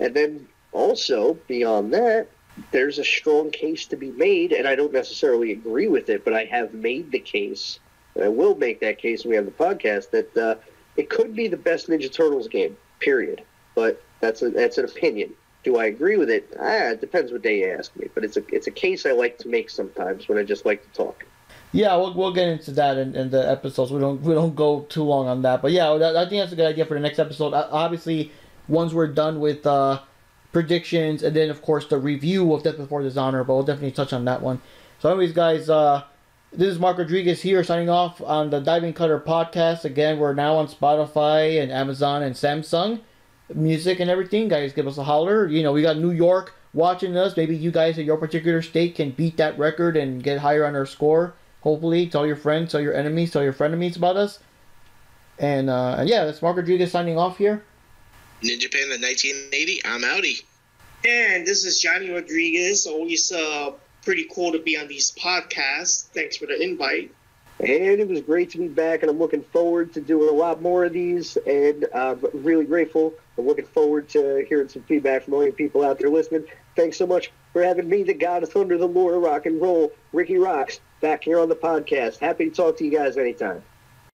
And then also, beyond that, there's a strong case to be made, and I don't necessarily agree with it, but I have made the case, and I will make that case when we have the podcast, that it could be the best Ninja Turtles game, period. But that's an opinion. Do I agree with it? It depends what day you ask me, but it's a case I like to make sometimes when I just like to talk. Yeah, we'll get into that in the episodes. We don't go too long on that, but yeah, I think that's a good idea for the next episode. Obviously, once we're done with predictions, and then of course the review of Death Before Dishonor, but we'll definitely touch on that one. So anyways, guys, this is Mark Rodriguez here signing off on the Diving Cutter podcast. Again, we're now on Spotify and Amazon and Samsung Music and everything. Guys, give us a holler. We got New York watching us. Maybe you guys in your particular state can beat that record and get higher on our score. Hopefully, tell your friends, tell your enemies, tell your frenemies about us. And yeah, that's Mark Rodriguez signing off here. Ninja Panda 1980, I'm outie. And this is Johnny Rodriguez. Always pretty cool to be on these podcasts. Thanks for the invite. And it was great to be back, and I'm looking forward to doing a lot more of these, and I'm really grateful. I'm looking forward to hearing some feedback from all you people out there listening. Thanks so much for having me, the God of Thunder, the Lord of Rock and Roll, Rikki Roxx, back here on the podcast. Happy to talk to you guys anytime.